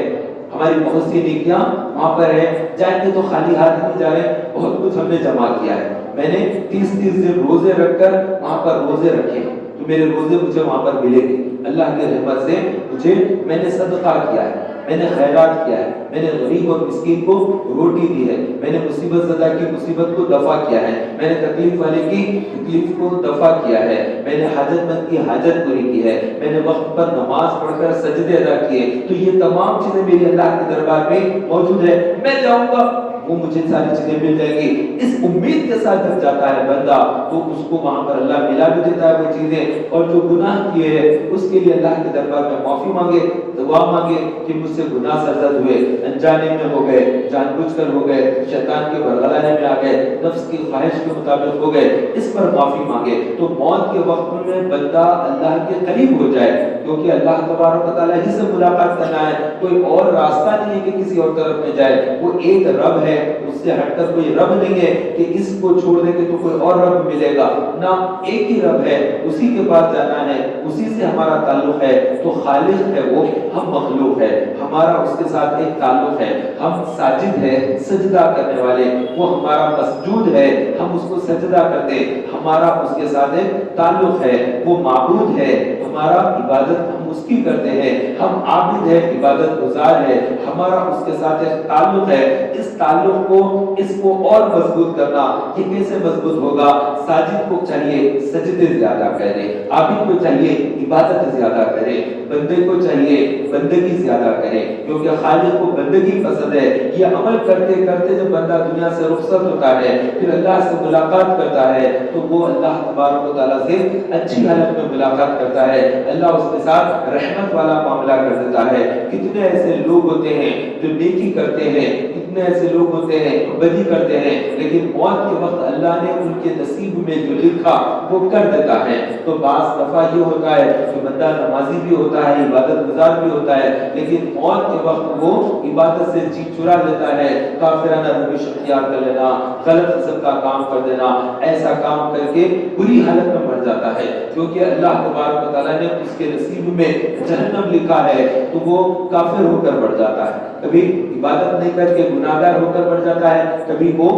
S1: ہماری بہت سی نیکیاں وہاں پر ہے، جائیں گے تو خالی ہاتھ نہیں جا رہے، بہت کچھ ہم نے جمع کیا ہے۔ میں نے 30 دن روزے رکھ کر وہاں پر روزے رکھے تو میرے روزے مجھے وہاں پر ملے گے اللہ کی رحمت سے، مجھے میں نے صدقہ کیا ہے، میں نے خیرات کیا ہے، میں نے غریب اور مسکین کو روٹی دی ہے، میں نے مصیبت زدہ کی مصیبت کو دفع کیا ہے، میں نے تکلیف والے کی تکلیف کو دفع کیا ہے، میں نے حاجت مند کی حاجت پوری کی ہے، میں نے وقت پر نماز پڑھ کر سجدے ادا کیے، تو یہ تمام چیزیں میری اللہ کے دربار میں موجود ہے، میں جاؤں گا وہ مجھے ساری چیزیں مل جائیں گی۔ اس امید کے ساتھ جب جاتا ہے بندہ تو اس کو وہاں پر اللہ ملا بھی دیتا ہے وہ چیزیں، اور جو گناہ کیے ہیں اس کے لیے اللہ کے دربار میں معافی مانگے، دعا مانگے کہ مجھ سے گناہ سرزد ہوئے، انجانے میں ہو گئے، جان بوجھ کر ہو گئے، شیطان کے ورغلانے میں آ گئے، نفس کی خواہش کے مطابق ہو گئے، اس پر معافی مانگے تو موت کے وقت میں بندہ اللہ کے قریب ہو جائے، کیونکہ اللہ تبارک و تعالیٰ ہی سے ملاقات کرنا ہے، کوئی اور راستہ نہیں ہے کہ کسی اور طرف میں جائے، وہ ایک رب ہے، اس سے ہٹ کر کوئی رب نہیں ہے کہ اس کو چھوڑ دیں گے تو کوئی اور رب ملے گا، نہ ایک ہی رب ہے، اسی کے پاس جانا ہے، اسی سے ہمارا تعلق ہے، تو خالق ہے وہ، ہم مخلوق ہے، ہمارا اس کے ساتھ ایک تعلق ہے، ہم ساجد ہے سجدہ کرنے والے، وہ ہمارا مسجود ہے، ہم اس کو سجدہ کرتے، ہمارا اس کے ساتھ ایک تعلق ہے، وہ معبود ہے، ہمارا عبادت ہم اس کی کرتے ہیں، ہم عابد ہے، عبادت گزار ہے، ہمارا اس کے ساتھ ایک تعلق ہے۔ اس تعلق کو اس کو اور مضبوط کرنا، یہ کیسے مضبوط ہوگا؟ ساجد کو چاہیے سجدے زیادہ کرے، عابد کو چاہیے عبادت زیادہ کرے، بندے کو چاہیے بندگی زیادہ کرے، کیونکہ خالق کو بندگی پسند ہے۔ یہ عمل کرتے کرتے جب بندہ دنیا سے رخصت ہوتا ہے پھر اللہ سے ملاقات کرتا ہے تو وہ اللہ تبارک و تعالیٰ سے اچھی حالت میں ملاقات کرتا ہے، اللہ اس کے ساتھ رحمت والا معاملہ کر دیتا ہے۔ کتنے ایسے لوگ ہوتے ہیں جو نیکی کرتے ہیں، کتنے ایسے لوگ لوگ ہوتے ہیں بدی کرتے ہیں، لیکن موت کے وقت اللہ نے ان کے نصیب میں جو لکھا وہ کر دیتا ہے۔ تو بعض دفعہ یہ ہوتا ہے کہ بندہ نمازی بھی ہوتا ہے، عبادت گزار بھی ہوتا ہے، لیکن موت کے وقت وہ عبادت سے جی چرا لیتا ہے، کافرانہ روش اختیار کر لینا، غلط قسم کا کام کر دینا، ایسا کام کر کے بری حالت میں مر جاتا ہے، کیونکہ اللہ تبارک و تعالیٰ نے اس کے نصیب میں جہنم لکھا ہے، تو وہ کافر ہو کر مر جاتا ہے۔ کبھی عبادت نہیں کر کے گناہگار ہو کر مر جاتا ہے، کبھی وہ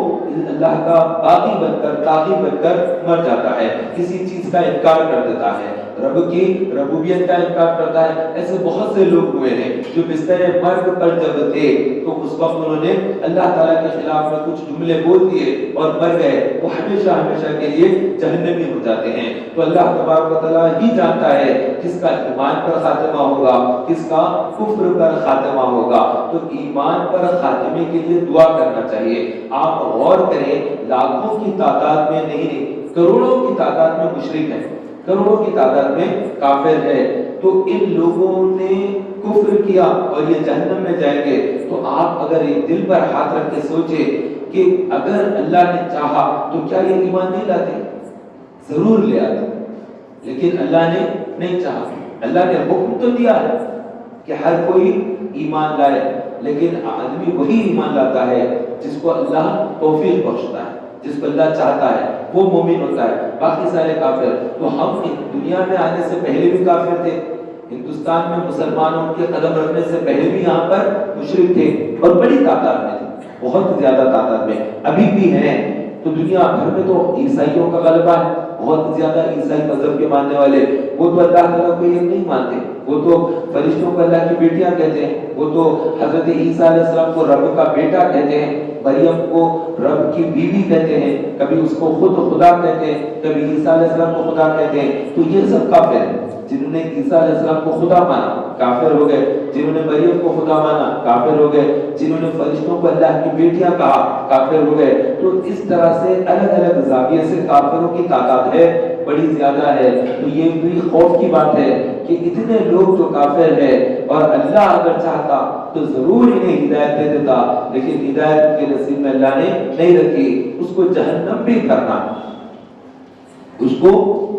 S1: اللہ کا باغی بن کر طاغی بن کر مر جاتا ہے، کسی چیز کا انکار کر دیتا ہے، رب کی ربوبیت کا انکار کرتا ہے۔ ایسے بہت سے لوگ ہوئے ہیں جو بستر مرگ پر جب تھے تو اس وقت انہوں نے اللہ تعالیٰ کے خلاف میں کچھ جملے بول دیے اور مر گئے، وہ ہمیشہ ہمیشہ کے لیے جہنمی ہو جاتے ہیں۔ تو اللہ تبارک و تعالیٰ ہی جانتا ہے کس کا ایمان پر خاتمہ ہوگا، کس کا کفر پر خاتمہ ہوگا۔ تو ایمان پر خاتمے کے لیے دعا کرنا چاہیے۔ آپ غور کریں، لاکھوں کی تعداد میں نہیں، کروڑوں کی تعداد میں مشرک ہیں، کروڑوں کی تعداد میں کافر ہے، تو ان لوگوں نے کفر کیا اور یہ جہنم میں جائیں گے۔ تو آپ اگر ایک دل پر ہاتھ رکھ کے سوچے کہ اگر اللہ نے چاہا تو کیا یہ ایمان نہیں لاتے؟ ضرور لے آتے، لیکن اللہ نے نہیں چاہا۔ اللہ نے حکم تو دیا ہے کہ ہر کوئی ایمان لائے، لیکن آدمی وہی ایمان لاتا ہے جس کو اللہ توفیق بخشتا ہے، جس کو اللہ چاہتا ہے وہ مومن ہوتا ہے، باقی سارے کافر۔ تو ہم دنیا میں آنے سے پہلے بھی کافر تھے، ہندوستان میں مسلمانوں کے قدم رکھنے سے پہلے بھی یہاں پر مشرک تھے اور بڑی تعداد میں تھے، بہت زیادہ تعداد میں ابھی بھی ہیں۔ تو دنیا بھر میں تو عیسائیوں کا غلبہ ہے، بہت زیادہ عیسائی مذہب کے ماننے والے، وہ تو اللہ تعالیٰ کو یہ نہیں مانتے، وہ تو فرشتوں کو اللہ کی بیٹیاں کہتے ہیں، وہ تو حضرت عیسیٰ علیہ السلام کو رب کا بیٹا کہتے ہیں، مریم کو رب کی بیوی کہتے ہیں، کبھی اس کو خود خدا کہتے ہیں، کبھی عیسیٰ علیہ السلام کو خدا کہتے ہیں۔ تو یہ سب کافر ہیں۔ جنہوں نے عیسیٰ علیہ السلام کو خدا مانا کافر ہو گئے، جنہوں نے مریم کو خدا مانا کافر ہو گئے، جنہوں نے فرشتوں کو اللہ کی بیٹیاں کہا کافر ہو گئے۔ تو اس طرح سے الگ الگ زاویے سے کافروں کی تعداد ہے، بڑی زیادہ ہے۔ تو یہ بھی خوف کی بات ہے کہ اتنے لوگ جو کافر ہے، اور اللہ اگر چاہتا تو ضرور انہیں ہدایت دے دیتا، لیکن ہدایت کے نصیب میں اللہ نے نہیں رکھی، اس کو جہنم بھی کرنا، اس کو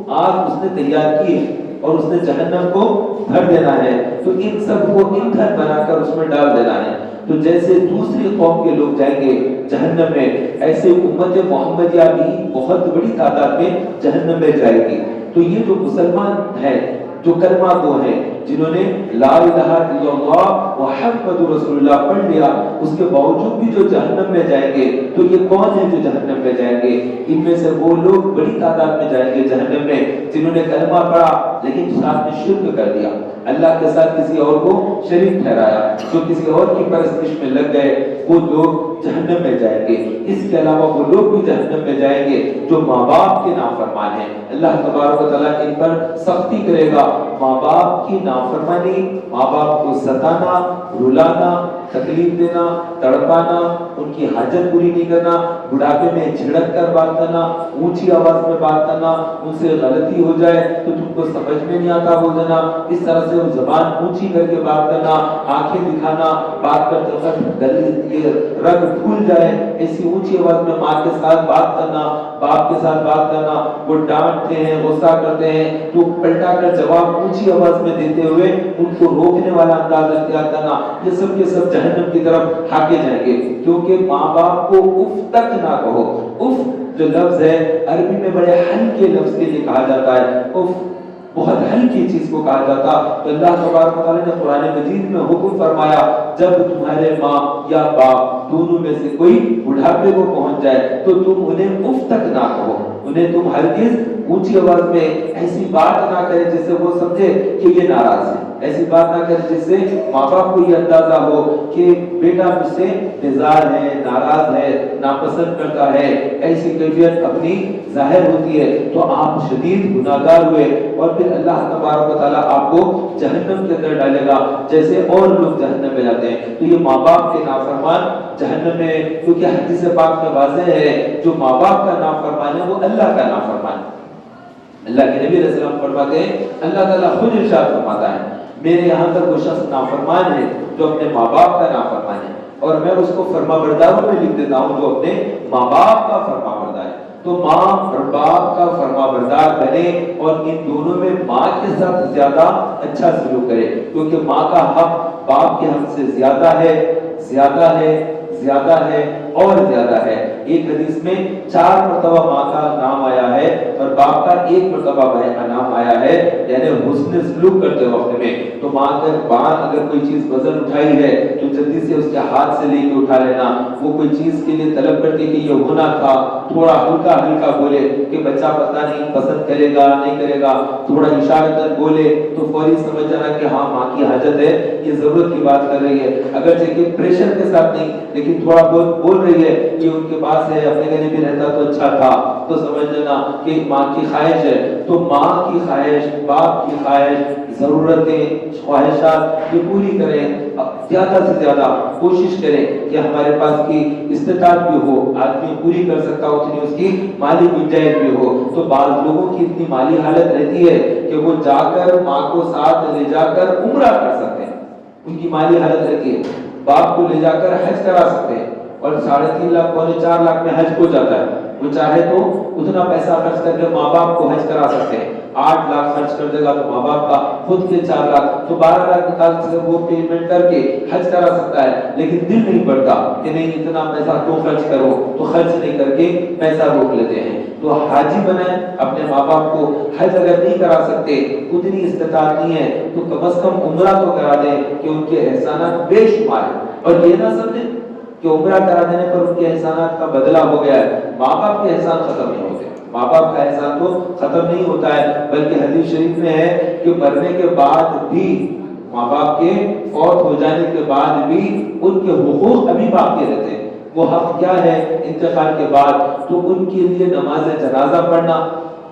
S1: آگ اس نے تیار کی اور اس نے جہنم کو بھر دینا ہے، تو ان سب کو ایندھن بنا کر اس میں ڈال دینا ہے۔ تو جیسے دوسری قوم کے لوگ جائیں گے جہنم میں، ایسے امت محمدیہ بھی بہت بڑی تعداد میں جہنم میں جائے گی۔ تو یہ جو مسلمان ہیں، جو کلمہ گو ہیں، جنہوں نے لا الہ الا اللہ محمد رسول اللہ پڑھ لیا، اس کے باوجود بھی جو جہنم میں جائیں گے، تو یہ کون ہیں جو جہنم میں جائیں گے؟ ان میں سے وہ لوگ بڑی تعداد میں جائیں گے جہنم میں جنہوں نے کلمہ پڑھا لیکن ساتھ میں شرک کر دیا، اللہ کے ساتھ کسی اور کو شریک ٹھہرایا، جو کسی اور کی پرستش میں لگ گئے، وہ لوگ جہنم میں جائیں گے۔ اس کے علاوہ وہ لوگ بھی جہنم میں جائیں گے جو ماں باپ کے نافرمان ہیں۔ اللہ تبارک و تعالیٰ ان پر سختی کرے گا۔ ماں باپ کی نافرمانی، ماں باپ کو ستانا، رلانا، تکلیف دینا، تڑپانا، ان کی حاجت پوری نہیں کرنا، بڑھاپے میں جھڑک کر بات کرنا، اونچی آواز میں بات کرنا، ان سے غلطی ہو جائے تو تم کو سمجھ میں نہیں آتا بول دینا، اس طرح سے وہ زبان اونچی کر کے بات کرنا، آنکھیں دکھانا، بات کرتے وقت یہ رگ پھول جائے، ایسی اونچی آواز میں ماں کے ساتھ بات کرنا، باپ کے ساتھ بات کرنا، وہ ڈانٹتے ہیں، غصہ کرتے ہیں تو پلٹا کر جواب اونچی آواز میں دیتے ہوئے ان کو روکنے والا انداز اختیار کرنا، یہ سب کے سب جہنم کی طرف ہاکے جائیں گے۔ کیونکہ ماں باپ کو اف تک نہ کہو۔ اف جو لفظ ہے عربی میں بڑے ہلکے لفظ کے لیے کہا جاتا ہے، اف بہت ہلکی چیز کو کہا جاتا۔ تو اللہ تبارک و تعالیٰ نے قرآن مجید میں حکم فرمایا، جب تمہارے ماں یا باپ دونوں میں سے کوئی بڑھاپے کو پہنچ جائے تو تم انہیں اف تک نہ کہو، انہیں تم ہرگز اونچی آواز میں ایسی بات نہ کرے جس سے وہ سمجھے کہ یہ ناراض ہے، ایسی بات نہ کرے جس سے ماں باپ کو یہ اندازہ ہو کہ بیٹا مجھ سے بیزار ہے، ناراض ہے، ناپسند کرتا ہے، ایسی کیفیت اپنی ظاہر ہوتی ہے تو آپ شدید گناہگار ہوئے، اور پھر اللہ تبارک و تعالیٰ آپ کو جہنم کے اندر ڈالے گا جیسے اور لوگ جہنم میں جاتے ہیں۔ تو یہ ماں باپ کے نافرمان جہنم میں، کیونکہ حدیث پاک میں واضح ہے جو ماں باپ کا نافرمان ہے وہ اللہ کا نافرمان ہے۔ اللہ کے نبی علیہ السلام فرماتے ہیں، اللہ تعالیٰ خود ارشاد فرماتا ہے، میرے یہاں تک وہ شخص نافرمان ہے جو اپنے ماں باپ کا نافرمان ہے۔ اور میں اس کو فرما برداروں میں لکھ دیتا ہوں جو اپنے ماں باپ کا فرما بردار ہے. تو ماں اور باپ کا فرما بردار بنے اور ان دونوں میں ماں کے ساتھ زیادہ اچھا سلوک کرے, کیونکہ ماں کا حق باپ کے حق سے زیادہ ہے, زیادہ ہے, زیادہ ہے اور زیادہ ہے. ایک حدیث میں 4 مرتبہ ماں کا نام آیا ہے اور باپ کا 1 مرتبہ نام آیا ہے, یعنی حسن سلوک کرتے وقت میں. تو ماں اگر کوئی چیز وزن اٹھائی ہے تو جلدی سے اس کے ہاتھ سے لے کے اٹھا لینا. وہ کوئی چیز کے لیے طلب کرتی کہ یہ ہونا تھا, تھوڑا ہلکا ہلکا بولے کہ بچہ پتہ نہیں پسند کرے گا نہیں کرے گا, تھوڑا اشارتاً بولے تو فوری سمجھ جانا کہ ہاں ماں کی حاجت ہے, یہ ضرورت کی بات کر رہی ہے. اگرچہ کہ پریشر کے ساتھ نہیں, لیکن تھوڑا بہت بول رہی ہے کہ ان کے پاس ہے, اپنے گھر میں رہتا تو اچھا تھا, تو سمجھ لینا کہ ماں کی خواہش ہے. تو ماں کی خواہش, باپ کی خواہش, ضرورتیں, خواہشات یہ پوری کریں. زیادہ سے زیادہ کوشش کریں کہ ہمارے پاس کی استطاعت بھی ہو, آدمی پوری کر سکتا ہو اتنی اس کی مالی گنجائش بھی ہو. تو بعض لوگوں کی اتنی مالی حالت رہتی ہے کہ وہ جا کر ماں کو ساتھ لے جا کر عمرہ کر سکتے ہیں, ان کی مالی حالت رہتی ہے. باپ کو لے جا کر حج کرا سکتے ہیں اور 3.5 لاکھ پونے 4 لاکھ میں حج ہو جاتا ہے. وہ چاہے تو اتنا پیسہ خرچ کر کے ماں باپ کو حج کرا سکتے ہیں. 8 لاکھ خرچ کر دے گا تو ماں باپ کا خود کے 4 لاکھ, تو 12 لاکھ نکال سے وہ پیمنٹ کر کے حج کرا سکتا ہے. لیکن دل نہیں پڑتا کہ نہیں اتنا پیسہ کیوں خرچ کرو, تو خرچ نہیں کر کے پیسہ روک لیتے ہیں. تو حاجی بنائیں اپنے ماں باپ کو. حج اگر نہیں کرا سکتے, اتنی استطاعت نہیں ہے, تو کم از کم عمرہ تو کرا دیں کہ ان کے احسانات بے شمار ہیں. اور یہ نہ سمجھیں کہ عمرہ کرا دینے پر ان کے احسانات کا بدلہ ہو گیا ہے. ماں باپ کے احسان ختم نہیں ہوتے, ماں باپ کا احسان تو ختم نہیں ہوتا ہے, بلکہ حدیث شریف میں ہے کہ مرنے کے بعد بھی, ماں باپ کے فوت ہو جانے کے بعد بھی ان کے حقوق ابھی باقی رہتے ہیں. وہ حق کیا ہے انتقال کے بعد؟ تو ان کے لیے نماز جنازہ پڑھنا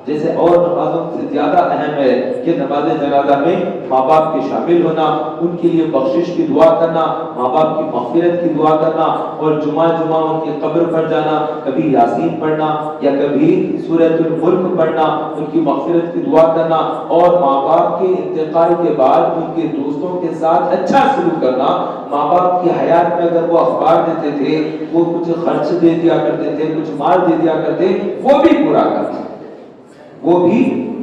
S1: جیسے اور نمازوں سے زیادہ اہم ہے کہ نماز جنازہ میں ماں باپ کے شامل ہونا, ان کے لیے بخشش کی دعا کرنا, ماں باپ کی مغفرت کی دعا کرنا, اور جمعہ ان کی قبر پر جانا, کبھی یاسین پڑھنا یا کبھی سورۃ الملک پڑھنا, ان کی مغفرت کی دعا کرنا, اور ماں باپ کے انتقال کے بعد ان کے دوستوں کے ساتھ اچھا سلوک کرنا. ماں باپ کی حیات میں اگر وہ اخبار دیتے تھے, وہ کچھ خرچ دے دیا کرتے تھے, کچھ مال دے دیا کرتے, وہ بھی پورا کرنا, وہ بھی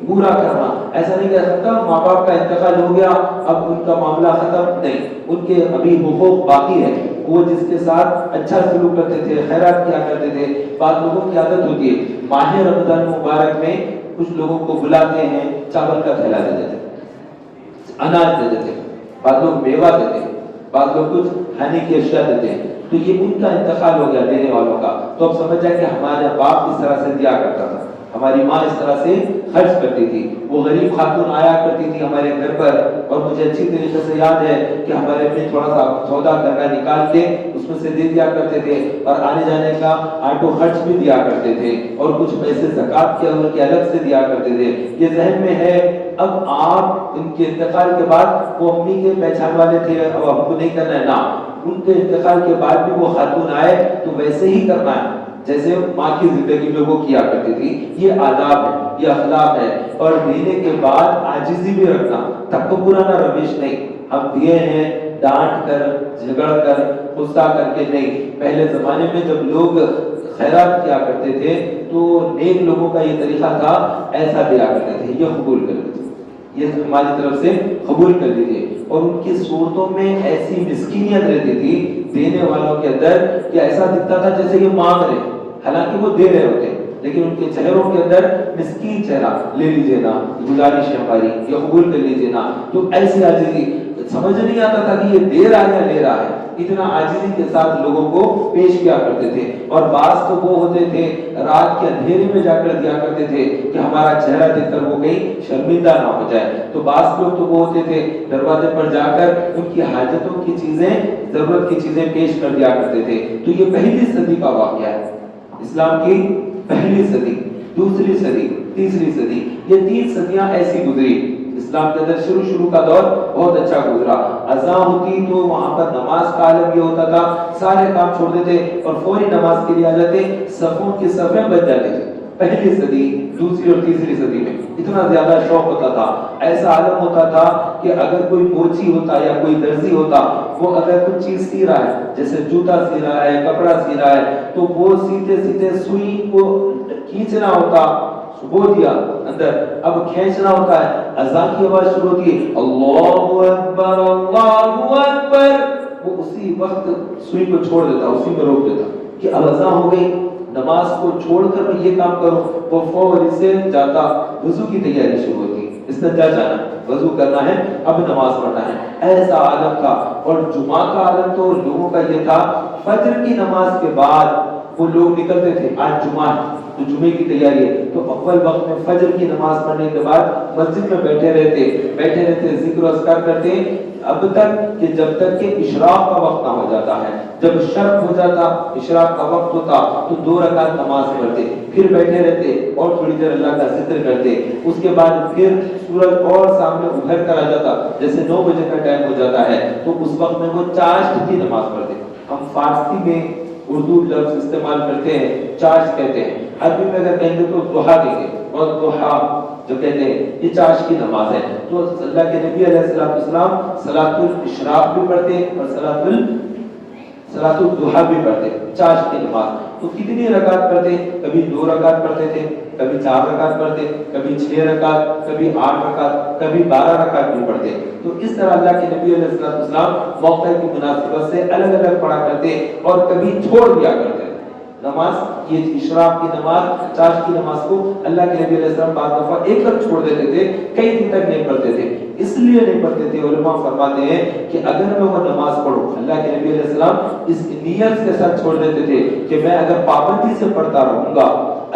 S1: پورا کرنا. ایسا نہیں کہہ سکتا ماں باپ کا انتقال ہو گیا اب ان کا معاملہ ختم, نہیں, ان کے ابھی حقوق باقی ہے. وہ جس کے ساتھ اچھا سلوک کرتے تھے, خیرات کیا کرتے تھے. بعض لوگوں کی عادت ہوتی ہے ماہ رمضان مبارک میں کچھ لوگوں کو بلاتے ہیں, چاول کا تھیلا دے دیتے, اناج دے دیتے, بعض لوگ میوہ دیتے, بعض لوگ کچھ کھانے کی اشیاء دیتے ہیں. تو یہ ان کا انتقال ہو گیا دینے والوں کا. تو اب سمجھ جائے کہ ہمارا باپ اس طرح سے دیا کرتا تھا, ہماری ماں اس طرح سے خرچ کرتی تھی. وہ غریب خاتون آیا کرتی تھی ہمارے گھر پر, اور مجھے اچھی طریقے سے یاد ہے کہ ہمارے اپنے تھوڑا سا سودا کرنا نکال کے اس میں سے دے دیا کرتے تھے, اور آنے جانے کا آٹو خرچ بھی دیا کرتے تھے, اور کچھ پیسے زکات کے ان کے الگ سے دیا کرتے تھے. یہ ذہن میں ہے. اب آپ ان کے انتقال کے بعد, وہ امی کے پہچان والے تھے, اب ہم کو نہیں کرنا ہے نا, ان کے انتقال کے بعد بھی وہ خاتون آئے تو ویسے ہی کرنا ہے جیسے ماں کی زندگی میں وہ کیا کرتی تھی. یہ آداب ہے, یہ اخلاق ہے. اور دینے کے بعد عاجزی بھی رکھنا, تکبرانہ روش نہیں. ہم دیے ہیں ڈانٹ کر, جھگڑ کر, غصہ کر کے نہیں. پہلے زمانے میں جب لوگ خیرات کیا کرتے تھے تو نیک لوگوں کا یہ طریقہ تھا, ایسا دیا کرتے تھے, یہ قبول کر لیتے, یہ ہماری طرف سے قبول کر لیجیے. اور ان کی صورتوں میں ایسی مسکینیت رہتی تھی دینے والوں کے اندر کہ ایسا دکھتا تھا جیسے یہ مانگ رہے, حالانکہ وہ دے رہے ہوتے, لیکن ان کے چہروں کے اندر مسکین چہرہ, لے لیجیے نا, گزارش ہے ہماری, یہ قبول کر لیجیے نا. تو ایسی عاجزی, سمجھ نہیں آتا تھا کہ یہ دے رہا ہے یا لے رہا ہے, اتنا عاجزی کے ساتھ لوگوں کو پیش کیا کرتے تھے. اور بعض تو وہ ہوتے تھے رات کے اندھیرے میں جا کر دیا کرتے تھے کہ ہمارا چہرہ دیکھ کر وہ کہیں شرمندہ نہ ہو جائے. تو بعض لوگ تو وہ ہوتے تھے دروازے پر جا کر ان کی حاجتوں کی چیزیں, ضرورت کی چیزیں پیش کر دیا کرتے تھے. تو یہ پہلی صدی کا واقعہ ہے, اسلام کی پہلی صدی, دوسری صدی, تیسری صدی, یہ 3 صدیاں ایسی گزری. اسلام کے اندر شروع کا دور بہت اچھا گزرا. اذان ہوتی تو وہاں پر نماز کا عالم یہ ہوتا تھا, سارے کام چھوڑ دیتے اور فوری نماز کے لیے آ جاتے, صفوں کی صفیں بچ جاتی تھی. پہلی صدی, دوسری اور تیسری صدی میں اتنا زیادہ شوق ہوتا تھا، ایسا عالم ہوتا تھا کہ اگر کوئی موچی ہوتا یا کوئی درزی ہوتا، وہ اگر کچھ چیز سی رہا ہے، جیسے جوتا سی رہا ہے، کپڑا سی رہا ہے، تو وہ سیدھے سیدھے سوئی کو کھینچنا ہوتا، بو دیا اندر، اب کھینچنا ہوتا ہے، اذان کی آواز شروع ہوتی ہے، اللہ اکبر اللہ اکبر، وہ اسی وقت سوئی کو چھوڑ دیتا، اسی میں روک دیتا کہ اب اذان ہو گئی، نماز کو چھوڑ کر میں یہ کام کروں، وہ فوری سے جاتا، وضو کی تیاری شروع ہوتی، استنجا جانا، وضو کرنا ہے، اب نماز پڑھنا ہے، ایسا عالم تھا۔ اور جمعہ کا عالم تو لوگوں کا یہ تھا، فجر کی نماز کے بعد وہ لوگ نکلتے تھے، آج جمعہ ہے تو جمعے کی تیاری ہے، تو اول وقت میں فجر کی نماز پڑھنے کے بعد مسجد میں بیٹھے رہتے ذکر و اذکار کرتے اب تک کہ جب تک کہ اشراق کا وقت نہ ہو جاتا ہے، جب شرق ہو جاتا، اشراق کا وقت ہوتا تو 2 رکعت نماز پڑھتے، پھر بیٹھے رہتے اور تھوڑی دیر اللہ کا ذکر کرتے، اس کے بعد پھر سورج اور سامنے ابھر کر آ جاتا، جیسے 9 بجے کا ٹائم ہو جاتا ہے تو اس وقت میں وہ چاشت کی نماز پڑھتے۔ ہم فارسی میں اردو لفظ استعمال کرتے ہیں، چاشت کہتے ہیں، عربی میں اگر کہیں گے تو ضحیٰ کہیں گے، اور ضحیٰ جو کہتے ہیں یہ چاشت کی نماز ہے۔ تو اللہ کے نبی علیہ السلام صلاۃ الاشراق بھی پڑھتے اور صلاۃ الضحیٰ بھی پڑھتے، چاشت کی نماز۔ تو کتنی رکعت پڑھتے؟ کبھی 2 رکعت پڑھتے تھے، کبھی 4 رکعت پڑھتے، کبھی 6 رکعت، کبھی 8 رکعت، کبھی 12 رکعت بھی پڑھتے۔ تو اس طرح اللہ کے نبی علیہ السلام موقع کی مناسبت سے الگ الگ پڑھا کرتے اور کبھی چھوڑ دیا کرتے نماز، یہ اشراق کی نماز، چاشت کی نماز کو اللہ کے نبی علیہ السلام بعض دفعہ ایک تک چھوڑ دیتے تھے، کئی دن تک نہیں پڑھتے تھے۔ اس لیے نہیں پڑھتے تھے، علماء فرماتے ہیں کہ اگر میں وہ نماز پڑھوں، اللہ کے نبی علیہ السلام اس نیت کے ساتھ چھوڑ دیتے تھے کہ میں اگر پابندی سے پڑھتا رہوں گا،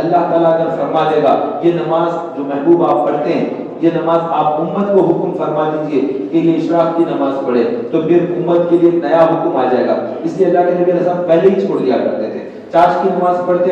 S1: اللہ تعالیٰ اگر فرما دے گا یہ نماز جو محبوب آپ پڑھتے ہیں، یہ نماز آپ امت کو حکم فرما دیجئے کہ یہ اشراق کی نماز پڑھے، تو پھر امت کے لیے ایک نیا حکم آ جائے گا۔ اس لیے اللہ کے نبی علیہ السلام پہلے ہی چھوڑ دیا کرتے تھے۔ چاشت کی نماز پڑھتے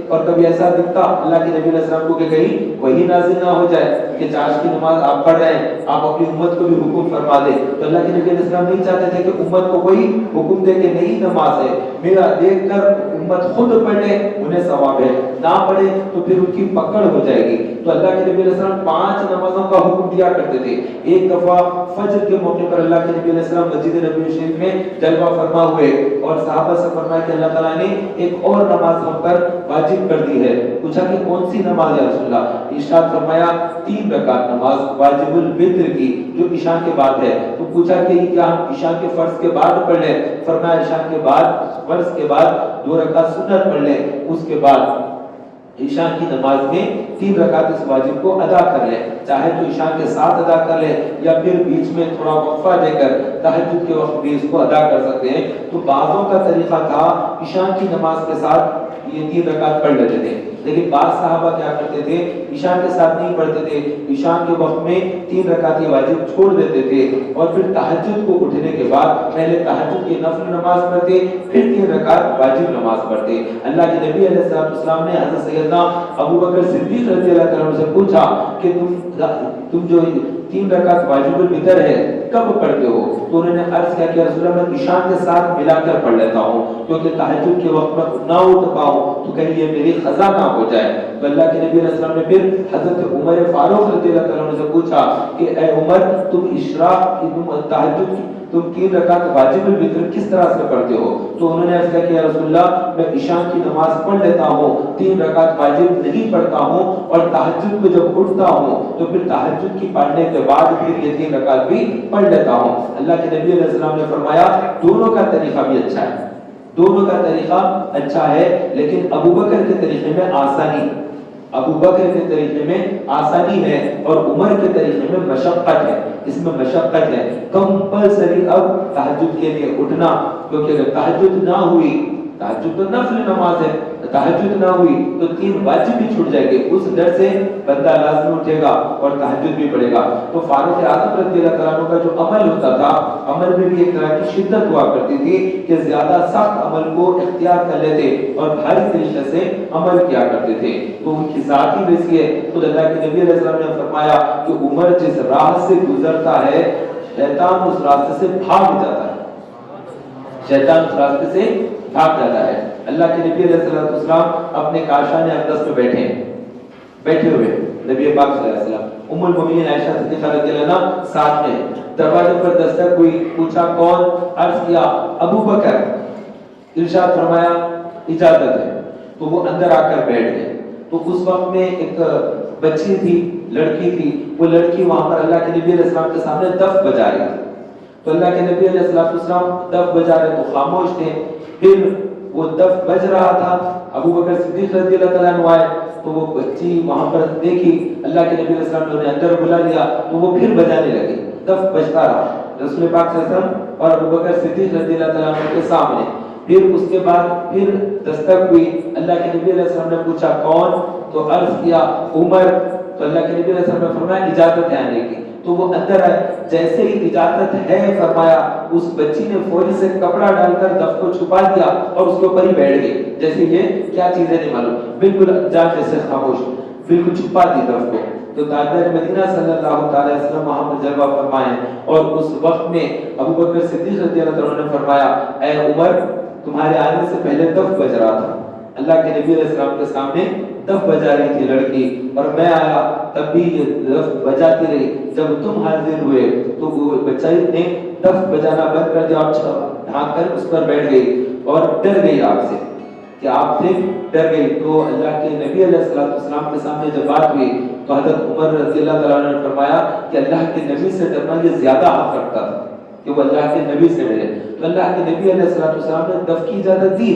S1: اور کبھی ایسا دکھتا اللہ کے نبی علیہ السلام کو کہ کہیں وہی نازل نہ ہو جائے کہ چاشت کی نماز آپ پڑھ رہے ہیں، آپ اپنی امت کو بھی حکم فرما دیں، تو اللہ کے نبی علیہ السلام نہیں چاہتے تھے کہ امت کو کوئی حکم دے کہ نئی نماز ہے، میرا دیکھ کر امت خود پڑھ لے، انہیں ثواب ہے، نہ پڑھے تو پھر ان کی پکڑ ہو جائے گی۔ تو اللہ کے نبی علیہ السلام 5 نمازوں کا حکم دیا کرتے تھے۔ ایک دفعہ فجر کے موقع پر اللہ کے نبی علیہ السلام مسجد نبوی شریف میں جلوہ فرما ہوئے اور صحابہ سے فرمایا کہ اللہ تعالیٰ نے ایک اور نماز ہم پر واجب کر دی ہے۔ پوچھا کہ کون سی نماز یا رسول اللہ؟ ارشاد فرمایا 3 رکعت نماز واجب الوتر کی جو عشاء کے بعد ہے۔ تو پوچھا کہ کیا ہم عشاء کے فرض کے بعد پڑھ لیں؟ فرمایا عشاء کے بعد، فرض کے بعد 2 رکعت سنت پڑھ لیں، اس کے بعد عشاء کی نماز میں 3 رکعت اس واجب کو ادا کر لیں، چاہے تو عشاء کے ساتھ ادا کر لیں یا پھر بیچ میں تھوڑا وقفہ دے کر تہجد کے وقت بھی اس کو ادا کر سکتے ہیں۔ تو بعضوں کا طریقہ تھا عشاء کی نماز کے ساتھ یہ 3 رکعت پڑھ لیتے تھے، لیکن بعض صحابہ کیا کرتے تھے، عشاء کے ساتھ نہیں پڑھتے تھے، عشاء کے وقت میں 3 رکعت یہ واجب چھوڑ دیتے تھے اور پھر تہجد کو اٹھنے کے بعد پہلے تہجد کی نفل نماز پڑھتے، پھر 3 رکعت واجب نماز پڑھتے۔ اللہ کے نبی علیہ السلام نے حضرت سیدنا ابو بکر صدیق رضی اللہ عنہ سے پوچھا کہ تم جو 3 رکعت واجب الوتر ہے کب پڑھتے ہو؟ تو انہوں نے عرض کیا کہ رسول اللہ میں عشاء کے ساتھ ملا کر پڑھ لیتا ہوں کیونکہ تہجد کے وقت میں نہ اٹھ پاؤں تو کہیں یہ میری قضا نہ ہو جائے۔ تو اللہ کے نبی علیہ السلام نے پھر حضرت عمر فاروق رضی اللہ عنہ سے پوچھا کہ اے عمر تم اشراق کی تہجد کی تم 3 رکعت واجب الوتر کس طرح سے پڑھتے ہو؟ تو انہوں نے عرض کیا کہ یا رسول اللہ میں عشاء کی نماز پڑھ لیتا ہوں، 3 رکعت واجب نہیں پڑھتا ہوں، اور تہجد کو جب اٹھتا ہوں تو پھر تہجد کی پڑھنے کے بعد پھر یہ 3 رکعت بھی پڑھ لیتا ہوں۔ اللہ کے نبی علیہ السلام نے فرمایا دونوں کا طریقہ بھی اچھا ہے، دونوں کا طریقہ اچھا ہے، لیکن ابو بکر کے طریقے میں آسانی، ابو بکر کے طریقے میں آسانی ہے اور عمر کے طریقے میں مشقت ہے، اس میں مشقت ہے۔ کمپلسری اب تہجد کے لیے اٹھنا، کیونکہ اگر تہجد نہ ہوئی، تہجد تو نفل نماز ہے، تہجد نہ ہوئی تو 3 واجب بھی چھوٹ جائے گے، اس ڈر سے بندہ لازم اٹھے گا اور تہجد بھی پڑھے گا۔ تو فاروق اعظم رضی اللہ عنہ کا جو عمل ہوتا تھا، عمل میں بھی ایک طرح کی شدت ہوا کرتی تھی کہ زیادہ سخت عمل کو اختیار کر لیتے اور بھاری طریقے سے عمل کیا کرتے تھے، تو ان کی ذات ہی ویسی ہے۔ خود اللہ کے نبی علیہ السلام نے فرمایا کہ عمر جس راہ سے گزرتا ہے شیطان اس راستے سے بھاگ جاتا ہے، شیطان اس راستے سے بھاگ جاتا ہے۔ اللہ کے نبی علیہ السلام اپنے کاشان اقدس میں بیٹھے ہیں، بیٹھے ہوئے نبی پاک صلی اللہ علیہ وسلم، ام المومنین عائشہ صدیقہ رضی اللہ عنہا ساتھ میں، دروازے پر دستک ہوئی، پوچھا کون؟ عرض کیا ابو بکر، ارشاد فرمایا اجازت ہے، تو وہ اندر آ کر بیٹھ گئے۔ تو اس وقت میں ایک بچی تھی، لڑکی تھی، وہ لڑکی وہاں پر اللہ کے نبی علیہ السلام کے سامنے دف بجا رہی تھی، تو اللہ کے نبی علیہ السلام دف بجا رہے تو خاموش تھے۔ پھر وہ دف بج رہا تھا، ابو بکر صدیق رضی اللہ تعالیٰ عنہ آئے تو وہ بچی وہاں پر دیکھی، اللہ کے نبی علیہ السلام نے انہیں اندر بلا لیا تو وہ پھر بجانے لگی، دف بجتا رہا رسول پاک صلی اللہ علیہ وسلم اور ابو بکر صدیق رضی اللہ تعالیٰ عنہ کے سامنے۔ پھر اس کے بعد پھر دستک ہوئی، اللہ کے نبی علیہ السلام نے پوچھا کون؟ تو عرض کیا عمر، تو اللہ کے نبی علیہ السلام نے فرمایا اجازت ہے آنے کی، تو وہ اندر آئے، جیسے ہی اجازت ہے فرمایا اس بچی نے فوری سے کپڑا ڈال کر دف کو چھپا دیا اور اس کے اوپر ہی بیٹھ گئی، جیسے یہ کیا چیزیں نہیں معلوم، بالکل جان جیسے خاموش، بالکل چھپا دی دف کو۔ تو تاجدار مدینہ صلی اللہ تعالی وسلم وہاں پر جلوہ فرمائے، اور اس وقت میں ابو بکر صدیق رضی اللہ عنہ نے فرمایا اے عمر، تمہارے آنے سے پہلے دف بج رہا تھا، اللہ کے نبی علیہ السلام کے سامنے دف بجا رہی تھی لڑکی، اور میں آیا تب بھی یہ دف بجاتی رہی، جب تم حاضر ہوئے تو وہ بچہ نے دف بجانا بند کر دیا اور ڈھانک کر اس پر بیٹھ گئی اور ڈر گئی آپ سے، کہ آپ سے ڈر گئی۔ تو اللہ کے نبی علیہ السلام کے سامنے جب بات ہوئی تو حضرت عمر رضی اللہ تعالیٰ عنہ نے فرمایا کہ اللہ کے نبی سے ڈرنا یہ زیادہ حق رکھتا تھا کہ وہ اللہ کے نبی سے ڈرے، تو اللہ کے نبی علیہ السلام نے دف کی اجازت دی،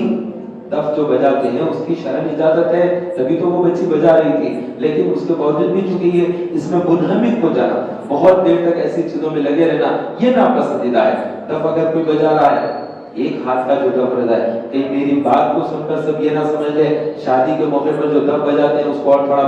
S1: دف جو بجاتے ہیں اس کی شرعی اجازت ہے، تبھی تو وہ بچی بجا رہی تھی، لیکن اس کے باوجود بھی چونکہ یہ اس میں منہمک ہو جانا، بہت دیر تک ایسی چیزوں میں لگے رہنا، یہ ناپسندیدہ ہے۔ دف اگر کوئی بجا رہا ہے، ایک ہاتھ کا جو دف رہتا ہے، کہیں میری بات کو سن کر سب یہ نہ سمجھ لے شادی کے موقع پر جو دف بجاتے ہیں اس کو اور تھوڑا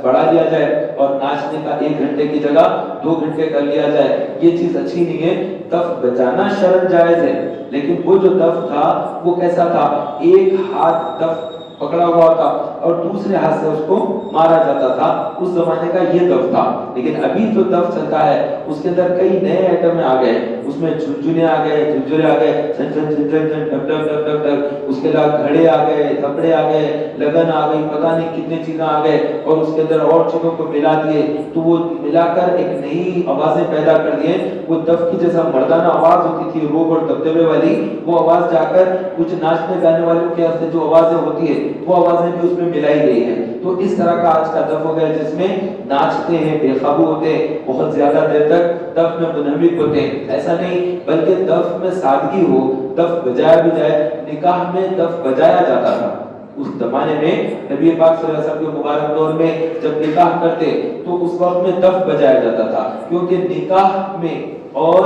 S1: بڑھا لیا جائے اور ناچنے کا 1 گھنٹے کی جگہ 2 گھنٹے کر لیا جائے، یہ چیز اچھی نہیں ہے۔ دف بجانا شرعاً جائز ہے، لیکن وہ جو دف تھا وہ کیسا تھا؟ ایک ہاتھ دف پکڑا ہوا تھا اور دوسرے ہاتھ سے اس کو مارا جاتا تھا، اس زمانے کا یہ دف تھا۔ لیکن ابھی جو دف چلتا ہے اس کے اندر کئی نئے آئٹم آ گئے، اس میں جھنجھنے آ گئے، جھنجھنے آ گئے، جھن جھن جھن جھن جھن ڈب ڈب ڈب ڈب ڈب، اس کے علاوہ گھڑے آ گئے، تھپڑے آ گئے، لگن آ گئی، پتہ نہیں کتنے چیزیں آ گئے، اور اس کے اندر اور چیزوں کو ملا دیے تو وہ ملا کر ایک نئی آوازیں پیدا کر دیے۔ وہ دف کی جیسا مردانہ آواز ہوتی تھی روب اور دبدبے والی، وہ آواز جا کر کچھ ناچنے گانے والوں کے سے جو آوازیں ہوتی ہے وہ آوازیں بھی اس میں ملائی گئی ہیں۔ تو اس طرح کا آج کا دف ہو گیا جس میں ناچتے ہیں، بے قابو ہوتے ہیں، بہت زیادہ دیر تک دف میں منہمک ہوتے ہیں۔ ایسا نہیں بلکہ دف میں سادگی ہو، دف بجایا بھی جائے۔ نکاح میں دف بجایا جاتا تھا اس زمانے میں، نبی پاک صلی اللہ علیہ وسلم کے مبارک دور میں جب نکاح کرتے تو اس وقت میں دف بجایا جاتا تھا، کیونکہ نکاح میں اور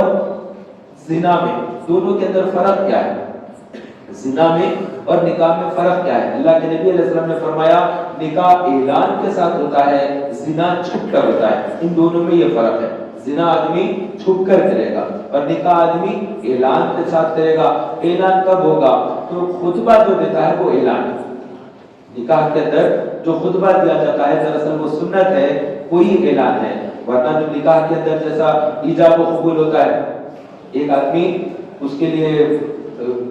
S1: زنا میں دونوں کے اندر فرق کیا ہے؟ زنا میں اور نکاح میں فرق کیا ہے؟ اللہ کے نبی علیہ السلام نے فرمایا نکاح اعلان کے ساتھ ہوتا ہے، زنا چھپ کر ہوتا ہے، ان دونوں میں یہ فرق ہے۔ زنا آدمی چھپ کر کرے گا اور نکاح آدمی اعلان کے ساتھ کرے گا۔ اعلان کب ہوگا؟ تو خطبہ جو دیتا ہے وہ اعلان ہے۔ نکاح کے اندر جو خطبہ دیا جاتا ہے دراصل وہ سنت ہے، کوئی اعلان ہے، ورنہ جو نکاح کے اندر جیسا ایجاب و قبول ہوتا ہے، ایک آدمی اس کے لیے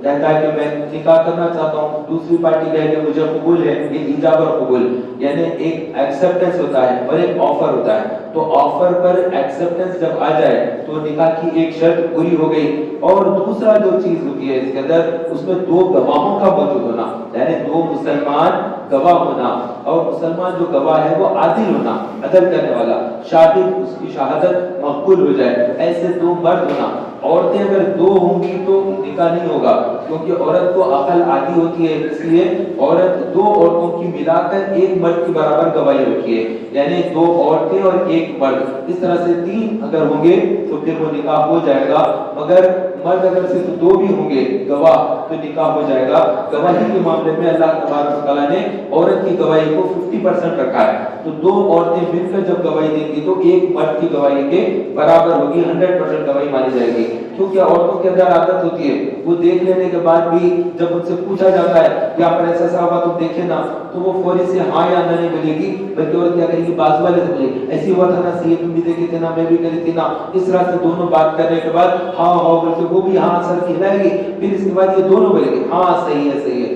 S1: کہتا ہے کہ میں نکاح کرنا چاہتا ہوں، دوسری پارٹی کہے کہ مجھے قبول ہے، یہ ایجاب اور قبول، یعنی ایک ایکسپٹنس ہوتا ہے اور ایک آفر ہوتا ہے۔ تو آفر پر ایکسپٹنس جب آ جائے تو نکاح کی ایک شرط پوری ہو گئی۔ اور دوسرا جو چیز ہوتی ہے اس کے اندر، اس میں 2 گواہوں کا موجود ہونا، یعنی 2 مسلمان گواہ ہونا، اور مسلمان جو گواہ ہے وہ عادل ہونا، عدل کرنے والا، شاہد اس کی شہادت مقبول ہو جائے، ایسے 2 مرد ہونا۔ عورتیں اگر 2 ہوں گی تو نکاح نہیں ہوگا، کیونکہ عورت کو عقل عادی ہوتی ہے، اس لیے عورت 2 عورتوں کی ملا کر 1 مرد کے برابر گواہی رکھی ہے، یعنی 2 عورتیں اور 1 مرد، اس طرح سے 3 اگر ہوں گے تو پھر وہ نکاح ہو جائے گا۔ مگر مرد اگر صرف 2 بھی ہوں گے گواہ تو نکاح ہو جائے گا۔ گواہی کے معاملے میں اللہ تبارک و تعالیٰ نے عورت کی گواہی کو 50% رکھا ہے، تو 2 عورتیں مل کر جب گواہی دیں گی تو 1 مرد کی گواہی کے برابر ہوگی، 100% گواہی مانی جائے گی۔ کیونکہ عورتوں کے اندر عادت ہوتی ہے، وہ دیکھ لینے کے بعد بھی جب ان سے پوچھا جاتا ہے کہ آپ پر ایسا ہوا تو دیکھے نا، تو وہ فوری سے ہاں یا نہ نہیں بولے گی، بلکہ عورت کیا کرے گی، بازو والے سے بولے گی ایسی ہوا تھا نا، صحیح تم بھی دیکھے تھے نا، میں بھی کری تھی نا۔ اس طرح سے دونوں بات کرنے کے بعد ہاں ہاں بلکہ وہ بھی ہاں سر ہلائے گی، پھر اس کے بعد یہ دونوں بولے گی ہاں صحیح ہے صحیح ہے،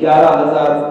S1: 11,000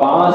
S1: 5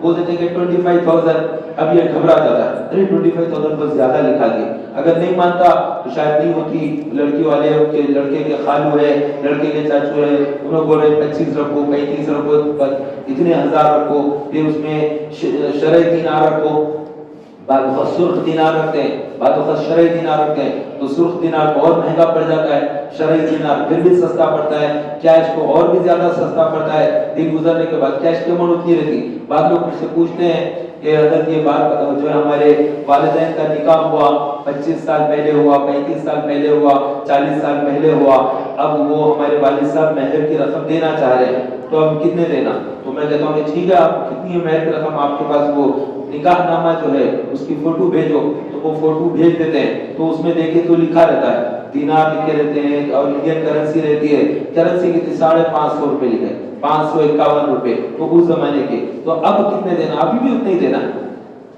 S1: بول دیتے ہیں کہ 25,000. اب یہ گھبرا جاتا ہے, ارے 25,000 بس زیادہ لکھا دیا. اگر نہیں مانتا تو شاید نہیں ہوتی, لڑکی والے کے لڑکے کے خالو ہے, لڑکے کے چاچو ہے, انہوں بول رہے 25 رکھو, 35 رکھو, اتنے ہزار رکھو, پھر اس میں شرعی دینار رکھو. بعض وقت سرخ دینار رکھتے ہیں, بعض وقت شرعی دینار رکھتے ہیں, تو سرخ دینار کو اور مہنگا پڑ جاتا ہے, شرعی دینار پھر بھی سستا پڑتا ہے, کیش کو اور بھی زیادہ سستا پڑتا ہے. دن گزرنے کے بعد کیش کی اماؤنٹ اتنی رہتی. بعض لوگ مجھ سے پوچھتے ہیں کہ حضرت یہ بات جو ہے ہمارے والدین کا نکاح ہوا 25 سال پہلے ہوا, 35 سال پہلے ہوا, 40 سال پہلے ہوا, اب وہ ہمارے والد صاحب مہر کی رقم دینا چاہ رہے ہیں, تو اب کتنے دینا؟ تو میں کہتا ہوں کہ ٹھیک ہے, آپ کتنی ہے مہر کی رقم, آپ کے پاس وہ نکاح نامہ جو ہے اس کی فوٹو بھیجو. تو وہ فوٹو بھیج دیتے ہیں, تو اس میں دیکھیں تو لکھا رہتا ہے, دینار لکھے رہتے ہیں اور انڈین کرنسی رہتی ہے. کرنسی کتنی 550 روپے لکھے, 551 روپے, تو اس زمانے کے. تو اب کتنے دینا؟ ابھی بھی اتنا ہی دینا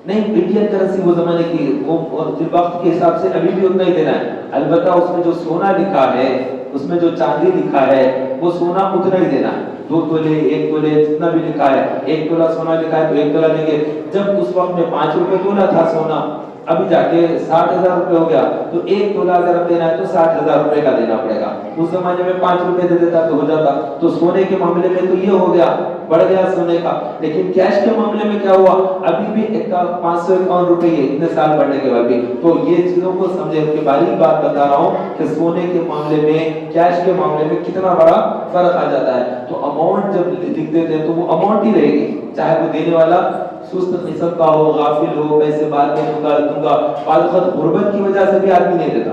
S1: نہیں. انڈین کرنسی وہ زمانے کی, وہ وقت کے حساب سے ابھی بھی اتنا ہی دینا ہے. البتہ اس میں جو سونا لکھا ہے, اس میں جو چاندی لکھا ہے, وہ سونا اتنا ہی دینا ہے. 2 تولے 1 تولے جتنا بھی لکھا ہے, 1 تولہ سونا لکھا ہے تو 1 تولہ دیں گے. جب اس وقت میں 5 روپے تولہ تھا سونا, ابھی جا کے 60,000 روپے ہو گیا, تو 1 تولہ اگر اب دینا ہے تو 60,000 روپے کا دینا پڑے گا. اس زمانے میں 5 روپے دے دیتا تو ہو جاتا. تو سونے کے معاملے میں تو یہ ہو گیا, بڑھ گیا سونے کا. لیکن کیش کے معاملے میں کیا ہوا؟ ابھی بھی 551 روپے ہے اتنے سال بڑھنے کے بعد بھی. تو یہ چیزوں کو سمجھے, کہ باریک بات بتا رہا ہوں کہ سونے کے معاملے میں, کیش کے معاملے میں کتنا بڑا فرق آ جاتا ہے. تو اماؤنٹ جب لکھ دیتے ہیں تو وہ اماؤنٹ ہی رہے گی, چاہے وہ دینے والا سست قسم کا ہو, غافل ہو, پیسے بعد میں دوں گا. بعض وقت غربت کی وجہ سے بھی آدمی نہیں دیتا,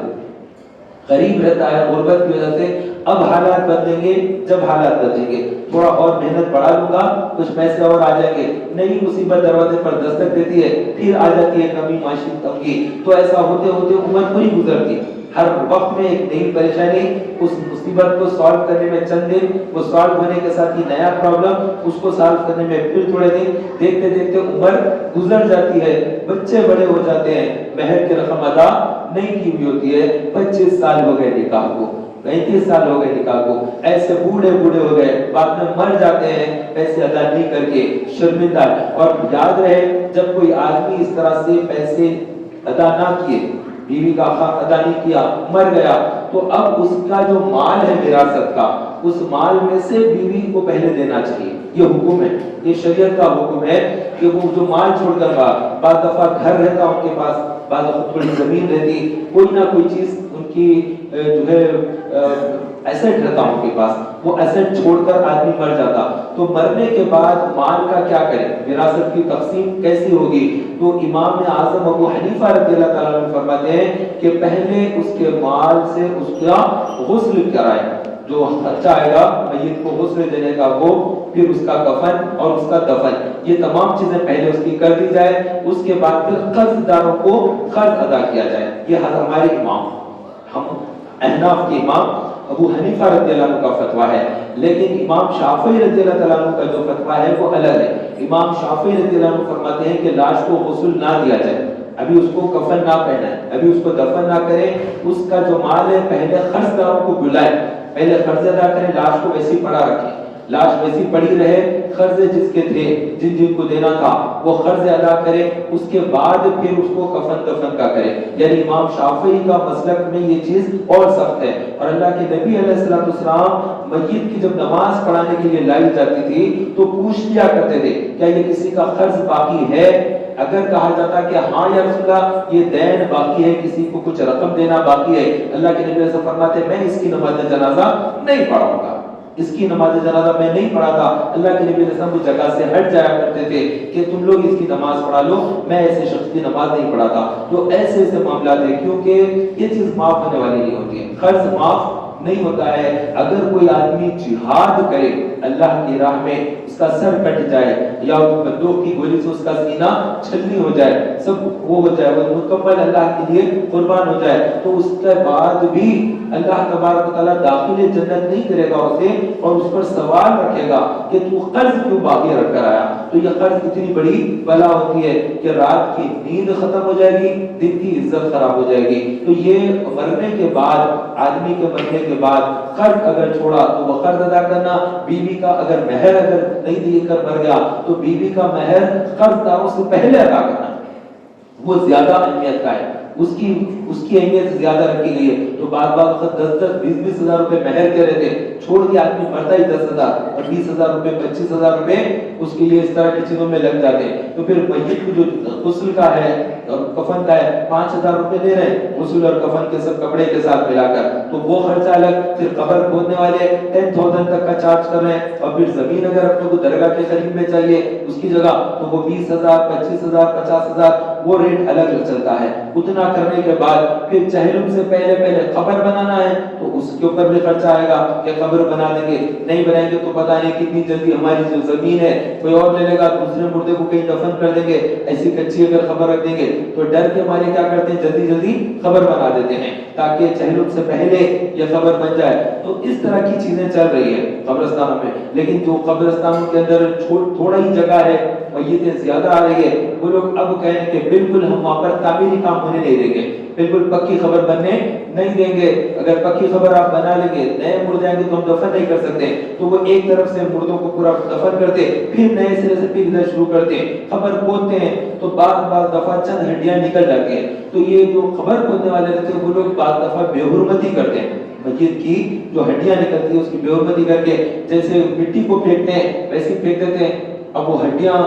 S1: غریب رہتا ہے, غربت کی وجہ سے. اب حالات بدلیں گے, جب حالات بدلیں گے تھوڑا اور محنت بڑھا لوں گا, کچھ پیسے اور آ جائیں گے, نئی مصیبت دروازے پر دستک دیتی ہے, پھر آ جاتی ہے کمی, معاشی تنگی. تو ایسا ہوتے ہوتے عمر پوری گزرتی. ہر وقت میں ایک نئی پریشانی, اس مصیبت کو سالو کرنے میں چند دن, وہ سالو ہونے کے ساتھ ہی نیا پرابلم, اس کو سالو کرنے میں پھر تھوڑے دن, دیکھتے دیکھتے عمر گزر جاتی ہے, بچے بڑے ہو جاتے ہیں, مہر کی رقم ادا نہیں کی ہوئی ہوتی ہے. 25 سال ہو گئے نکاح کو, 35 سال ہو گئے نکاح کو, ایسے بوڑھے ہو گئے, بعد میں مر جاتے ہیں پیسے ادا نہیں کر کے, شرمندہ. اور یاد رہے, جب کوئی آدمی اس طرح سے پیسے ادا نہ کیے, بیوی کا حق ادا نہیں کیا, مر گیا, تو اب اس کا جو مال ہے وراثت کا, اس مال میں سے بیوی کو پہلے دینا چاہیے. یہ حکم ہے, یہ شریعت کا حکم ہے کہ وہ جو مال چھوڑ کر بعض دفعہ گھر رہتا ان کے پاس, بعض دفعہ تھوڑی زمین رہتی, کوئی نہ کوئی چیز ان کی جو ہے ایسٹ رہتا ان کے پاس, وہ ایسٹ چھوڑ کر آدمی مر جاتا. تو مرنے کے بعد مال کا کیا کریں, وراثت کی تقسیم کیسی ہوگی؟ تو امام اعظم ابو حنیفہ رضی اللہ تعالیٰ عنہ فرماتے ہیں کہ پہلے اس کے مال سے اس کا غسل کرائے, جو خرچہ آئے گا میت کو غسل دینے کا وہ, پھر اس کا کفن اور اس کا دفن, یہ تمام چیزیں پہلے اس کی کر دی جائے. اس کے بعد پھر قرض داروں کو قرض ادا کیا جائے. یہ ہمارے امام, ہم احناف کے امام ابو حنیفہ رضی اللہ عنہ کا فتویٰ ہے. لیکن امام شافعی رضی اللہ تعالیٰ عنہ کا جو فتویٰ ہے وہ الگ ہے. امام شافعی رضی اللہ عنہ فرماتے ہیں کہ لاش کو غسل نہ دیا جائے, ابھی اس کو کفن نہ پہنائے, ابھی اس کو دفن نہ کرے. اس کا جو مال ہے پہلے قرض داروں کو بلائے, پہلے قرض ادا کریں, لاش کو ویسی پڑا رکھیں, لاش ویسی پڑی رہے, قرض جس کے تھے, جن کو دینا تھا وہ قرض ادا کرے, اس کے بعد پھر اس کو کفن دفن کا کرے. یعنی امام شافعی کا مسلک میں یہ چیز اور سخت ہے. اور اللہ کے نبی علیہ السلام میت کی جب نماز پڑھانے کے لیے لائی جاتی تھی تو پوچھ لیا کرتے تھے کیا یہ کسی کا قرض باقی ہے. اگر کہا جاتا کہ ہاں یا رسول اللہ یہ دین باقی ہے, کسی کو کچھ رقم دینا باقی ہے, اللہ کے نبی ایسا فرماتے میں اس کی نماز جنازہ نہیں پڑھاؤں گا, اس کی نماز جنازہ میں نہیں پڑھاتا. اللہ کے نبی علیہ السلام اس جگہ سے ہٹ جایا کرتے تھے کہ تم لوگ اس کی نماز پڑھا لو, میں ایسے شخص کی نماز نہیں پڑھاتا. تو ایسے ایسے معاملات ہیں, کیونکہ یہ چیز معاف ہونے والی نہیں ہوتی ہے, قرض معاف نہیں ہوتا ہے. اگر کوئی آدمی جہاد کرے اللہ کی راہ میں, اس کا سر کٹ جائے یا بندوق کی گولی سے اس کا سینہ چھلنی ہو جائے, سب وہ ہو جائے, وہ مکمل اللہ کے لیے قربان ہو جائے, تو اس کے بعد بھی اللہ تبارک و تعالیٰ داخل جنت نہیں کرے گا اسے, اور اس پر سوال رکھے گا کہ تو قرض کیوں باقی رکھ کر آیا. تو یہ قرض اتنی بڑی بلا ہوتی ہے کہ رات کی نیند ختم ہو جائے گی, دن کی عزت خراب ہو جائے گی. تو یہ مرنے کے بعد, آدمی کے مرنے کے بعد قرض اگر چھوڑا تو وہ قرض ادا کرنا، بیوی کا اگر مہر اگر نہیں دے کر مر گیا تو بیوی کا مہر قرض داروں سے پہلے ادا کرنا، وہ زیادہ اہمیت کا ہے، اس کی اہمیت زیادہ رکھی گئی ہے۔ تو بعض وقت 10-10 20-20 ہزار روپے مہر کہہ رہے تھے، چھوڑ کے آدمی مرتا ہی 10,000 اور 20,000 روپے 25,000 روپے اس کے لیے اس طرح کی چیزوں میں لگ جاتے ہیں۔ تو پھر میت کو جو غسل کا ہے اور کفن کا ہے 5,000 روپے لے رہے ہیں، غسل اور کفن کے سب کپڑے کے ساتھ ملا کر، تو وہ خرچہ الگ، پھر قبر کھودنے والے 10,000 تک کا چارج کر رہے ہیں، اور پھر زمین اگر اپنے کو درگاہ کے قریب میں چاہیے اس کی جگہ تو وہ 20,000 25,000 50,000 وہ ریٹ الگ چلتا ہے۔ اتنا کرنے کے بعد پھر چہلم سے پہلے قبر بنانا ہے تو اس کے اوپر بھی خرچہ آئے گا کہ قبر بنا دیں گے، نہیں بنائیں گے تو پتہ نہیں کتنی جلدی ہماری جو زمین ہے کوئی اور لے لے گا، دوسرے مردے کو کہیں دفن کر دیں گے، ایسی کچی اگر قبر رکھ دیں گے تو ڈر کے مارے کیا کرتے ہیں جلدی قبر بنا دیتے ہیں تاکہ چہلم سے پہلے یہ قبر بن جائے۔ تو اس طرح کی چیزیں چل رہی ہیں قبرستانوں میں، لیکن جو قبرستانوں کے اندر تھوڑا ہی جگہ ہے، میتیں زیادہ آ رہی ہے، وہ لوگ اب کہیں کہ بالکل ہم وہاں پر تعمیری کام ہونے نہیں دیں گے، بالکل پکی خبر بننے نہیں دیں گے، اگر پکی خبر آپ بنا لیں گے نئے مردے آئیں گے تو ہم دفن نہیں کر سکتے، تو وہ ایک طرف سے مردوں کو پورا دفن کرتے پھر نئے سرے سے پھر ادھر شروع کرتے ہیں، خبر کھودتے ہیں تو بعض دفعہ چند ہڈیاں نکل جاتی ہیں، تو یہ جو خبر کھودنے والے رہتے ہیں وہ لوگ بعض دفعہ بے حرمتی کرتے ہیں، میت کی جو ہڈیاں نکلتی ہیں اس کی بے حرمتی کر کے جیسے مٹی کو پھینکتے ہیں ویسے ہی پھینک دیتے ہیں۔ اب وہ ہڈیاں،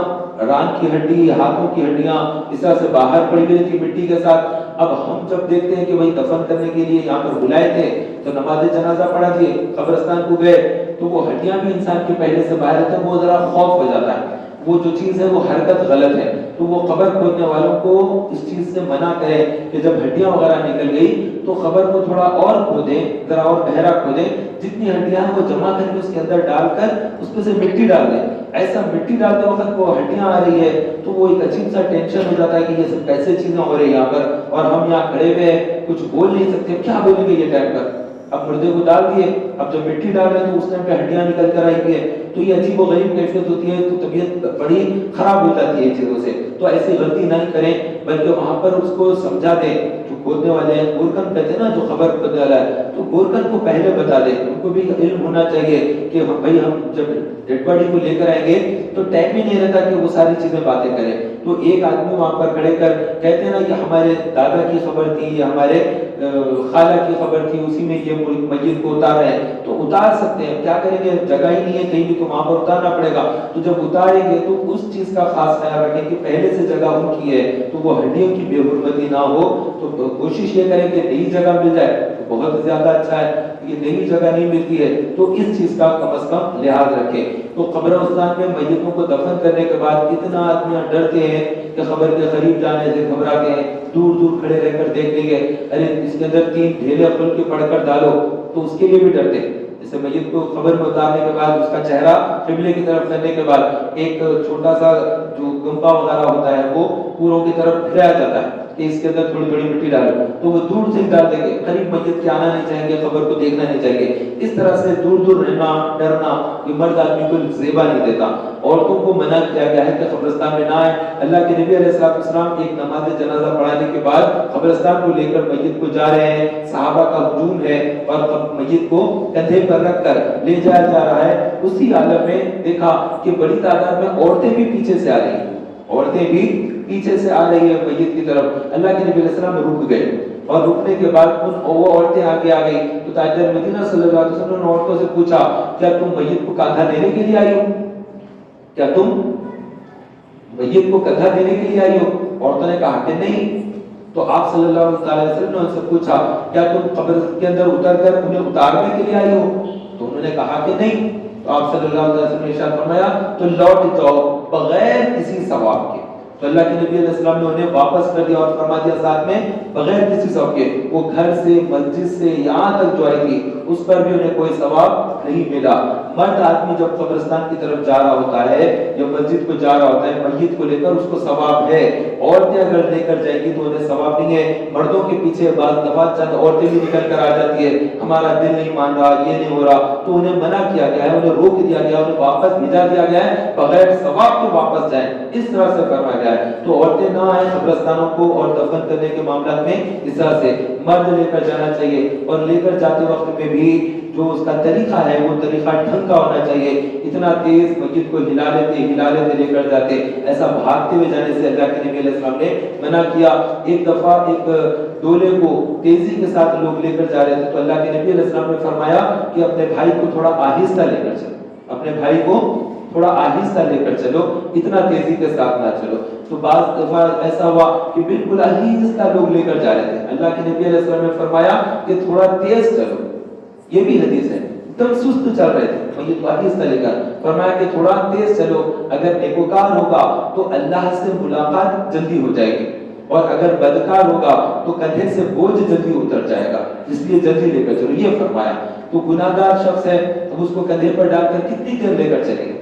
S1: ران کی ہڈی، ہاتھوں کی ہڈیاں اس طرح سے باہر پڑی ہوئی تھی مٹی کے ساتھ، اب ہم جب دیکھتے ہیں کہ وہی دفن کرنے کے لیے یہاں پر بلائے تھے تو نماز جنازہ پڑھا دیے، قبرستان کو گئے تو وہ ہڈیاں بھی انسان کے پہلے سے باہر تھے، وہ ذرا خوف ہو جاتا ہے، وہ جو چیز ہے وہ حرکت غلط ہے، تو وہ قبر کھودنے والوں کو اس چیز سے منع کرے کہ جب ہڈیاں وغیرہ نکل گئی تو قبر کو تھوڑا اور کھودیں، ذرا اور گہرا کھودیں، جتنی ہڈیاں ہیں وہ جمع کر کے اس کے اندر ڈال کر اس پہ سے مٹی ڈال دیں، ایسا مٹی ڈالتے وقت وہ ہڈیاں آ رہی ہے تو وہ ایک عجیب سا ٹینشن ہو جاتا ہے کہ یہ سب کیسے چیزیں ہو رہی ہیں یہاں پر، اور ہم یہاں کھڑے ہوئے ہیں کچھ بول نہیں سکتے، کیا بولیں گے یہ ٹائم پر، اب مردے کو ڈال دیے، اب جب مٹی ڈال رہے ہیں تو اس ٹائم پہ ہڈیاں نکل کر آئی ہے، تو یہ عجیب و غریب کیفیت ہوتی ہے، تو طبیعت بڑی خراب ہو جاتی ہے ان چیزوں سے، تو ایسی غلطی نہیں کریں بلکہ وہاں پر اس کو سمجھا دیں، جو کھودنے والے ہیں گورکن کہتے ہیں نا جو خبر کھودنے والا ہے، تو گورکن کو پہلے بتا دیں، ان کو بھی علم ہونا چاہیے کہ بھائی ہم جب ڈیڈ باڈی کو لے کر آئیں گے تو ٹائم ہی نہیں رہتا کہ وہ ساری چیزیں باتیں کریں، تو ایک آدمی وہاں پر کھڑے کر کہتے ہیں نا کہ ہمارے دادا کی خبر تھی یا ہمارے خالہ کی خبر تھی اسی میں یہ میت کو اتارا ہے، تو اتار سکتے ہیں، کیا کریں گے جگہ ہی نہیں ہے کہیں بھی تو وہاں پر اتارنا پڑے گا، تو جب اتاریں گے تو اس چیز کا خاص خیال رکھیں کہ پہلے سے جگہ ان کی ہے تو وہ ہڈیوں کی بے حرمتی نہ ہو، تو کوشش یہ کریں کہ نئی جگہ مل جائے تو بہت زیادہ اچھا ہے، یہ نئی جگہ نہیں ملتی ہے تو اس چیز کا کم از کم لحاظ رکھیں۔ تو قبرستان میں میتوں کو دفن کرنے کے بعد کتنا آدمی ڈرتے ہیں کہ خبر کے قریب جانے سے گھبراتے ہیں، دور دور کھڑے رہ کر دیکھ لیں گے، ارے اس کے اندر 3 ڈھیلے اپن کے پڑھ کر ڈالو، تو اس کے لیے بھی ڈرتے ہیں، جیسے میت کو خبر میں اتارنے کے بعد اس کا چہرہ قبلے کی طرف کرنے کے بعد ایک چھوٹا سا جو گنبا وغیرہ ہوتا ہے وہ پوروں کی طرف پھیلایا جاتا ہے کہ اس کے اندر تھوڑی تھوڑی مٹی ڈالو، تو وہ دور سے ڈال دیں گے، قریب میت کے آنا نہیں چاہیں گے، خبر کو دیکھنا نہیں چاہیں گے، اس طرح سے دور دور رہنا ڈرنا یہ مرد آدمی کو زیبا نہیں دیتا۔ عورتوں کو منع کیا گیا ہے کہ قبرستان میں نہ آئے، اللہ کے نبی علیہ السلام ایک نماز جنازہ پڑھانے کے بعد قبرستان کو لے کر میت کو جا رہے ہیں، صحابہ کا ہجوم ہے اور میت کو کندھے پر رکھ کر لے جایا جا رہا ہے، اسی حالت میں دیکھا کہ بڑی تعداد میں عورتیں بھی پیچھے سے آ رہی ہیں، عورتیں بھی پیچھے سے آ رہی ہے میت کی طرف، اللہ کے نبی علیہ السلام رک گئے اور رکنے کے بعد وہ عورتیں آگے آ گئی، تو تاجر مدینہ صلی اللہ علیہ وسلم نے عورتوں سے پوچھا کیا تم میت کو کاندھا دینے کے لیے آئی ہو، کیا تم میت کو کاندھا دینے کے لیے آئی ہو؟ عورتوں نے کہا کہ نہیں، تو آپ صلی اللہ علیہ وسلم نے ان سے پوچھا کیا تم قبر کے اندر اتر کر انہیں اتارنے کے لیے آئی ہو؟ تو انہوں نے کہا کہ نہیں، تو آپ صلی اللہ علیہ وسلم نے ارشاد فرمایا تو لوٹ جاؤ بغیر کسی ثواب کے، تو اللہ کے نبی علیہ السلام نے انہیں واپس کر دیا اور فرما دیا ساتھ میں بغیر کسی ثواب کے، وہ گھر سے مسجد سے یہاں تک جو آئی تھی اس پر بھی انہیں کوئی ثواب نہیں ملا۔ مرد آدمی جب قبرستان کی طرف جا رہا ہوتا ہے یا مسجد کو جا رہا ہوتا ہے میت کو لے کر اس کو ثواب ہے، عورتیں اگر لے کر جائیں گی تو انہیں ثواب نہیں ہے، مردوں کے پیچھے بعض دفعہ چند عورتیں بھی نکل کر آ جاتی ہے، ہمارا دل نہیں مان رہا، یہ نہیں ہو رہا، تو انہیں منع کیا گیا ہے، انہیں روک دیا گیا، انہیں واپس بھیجا دیا گیا ہے، بغیر ثواب کے واپس جائیں، اس طرح سے فرمایا گیا ہے. تو عورتیں نہ آئیں قبرستانوں کو اور دفن کرنے کے معاملات میں اس طرح سے. مرد لے کر جانا چاہیے اور لے کر جاتے وقت میں بھی جو اس کا طریقہ ہے وہ طریقہ ڈھنگ کا ہونا چاہیے. اتنا تیز میت کو ہلا لیتے لے کر جاتے, ایسا بھاگتے ہوئے جانے سے اللہ کے نبی علیہ السلام نے منع کیا. ایک دفعہ ایک ڈولے کو تیزی کے ساتھ لوگ لے کر جا رہے تھے تو اللہ کے نبی علیہ السلام نے فرمایا کہ اپنے بھائی کو تھوڑا آہستہ لے کر چلو, اپنے بھائی کو تھوڑا آہستہ لے کر چلو, اتنا تیزی کے ساتھ نہ چلو. تو بعض دفعہ ایسا ہوا کہ بالکل آہستہ لوگ لے کر جا رہے تھے, اللہ کے نبی علیہ السلام نے فرمایا کہ تھوڑا تیز چلو. یہ بھی حدیث ہے, تم سست چل رہے تھے, یہ تو آہستہ لے کر فرمایا کہ تھوڑا تیز چلو. اگر نیکوکار ہوگا تو اللہ سے ملاقات جلدی ہو جائے گی, اور اگر بدکار ہوگا تو کندھے سے بوجھ جلدی اتر جائے گا, اس لیے جلدی لے کر چلو, یہ فرمایا. تو گناہگار شخص ہے, اب اس کو کندھے پر ڈال کر کتنی دیر لے کر چلیں گے؟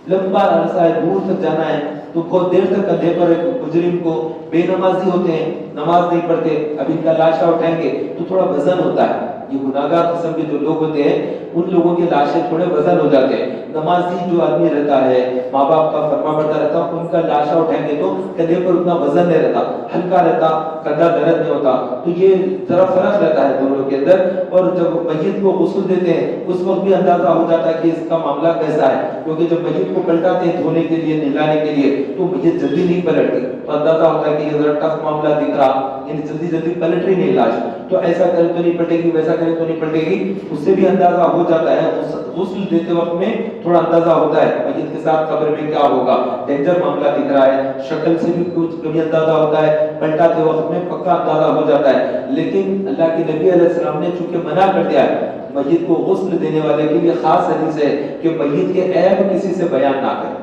S1: لمبا عرصہ ہے, دور تک جانا ہے, تو بہت دیر تک کندھے پر ایک مجرم کو, بے نمازی ہوتے ہیں, نماز نہیں پڑھتے, اب ان کا لاشا اٹھائیں گے تو تھوڑا وزن ہوتا ہے. یہ گناہگار قسم کے جو لوگ ہوتے ہیں ان لوگوں کے لاشیں تھوڑے وزن ہو جاتے ہیں. نمازی جو آدمی رہتا ہے, ماں باپ کا فرما بردار رہتا, ان کا لاشا اٹھائیں گے تو کندھے پر اتنا وزن نہیں رہتا, ہلکا رہتا, کندھا درد نہیں ہوتا. تو یہ ذرا فرق رہتا ہے دونوں کے اندر. اور جب میت کو غسل دیتے ہیں اس وقت بھی اندازہ ہو جاتا ہے کہ اس کا معاملہ کیسا ہے, کیونکہ جب میت کو پلٹاتے ہیں دھونے کے لیے, نہلانے کے لیے, تو میت جلدی نہیں پلٹتی, تو اندازہ ہوتا ہے کہ یہ ذرا ٹف معاملہ دکھ رہا, یعنی جلدی پلٹ رہی نہیں لاش, تو ایسا کرے تو نہیں پلٹے گی, ویسا کرے تو نہیں پلٹے گی. اس سے بھی اندازہ ہو جاتا ہے. غسل دیتے وقت میں تھوڑا اندازہ ہوتا ہے میت کے ساتھ قبر میں کیا ہوگا, ڈینجر معاملہ دکھ رہا ہے, شکل سے بھی کچھ کبھی اندازہ ہوتا ہے, پلٹاتے وقت میں پکا اندازہ ہو جاتا ہے. لیکن اللہ کے نبی علیہ السلام نے چونکہ منع کر دیا ہے, میت کو غسل دینے والے کے لیے خاص حدیث ہے کہ میت کے عیب کسی سے بیان نہ کرے.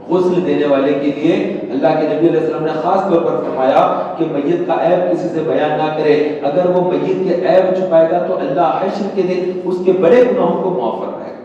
S1: غسل دینے والے کے لیے اللہ کے نبی علیہ السلام نے خاص طور پر فرمایا کہ میت کا عیب کسی سے بیان نہ کرے. اگر وہ میت کے عیب چھپائے گا تو اللہ حشر کے دن اس کے بڑے گناہوں کو معاف فرمائے گا.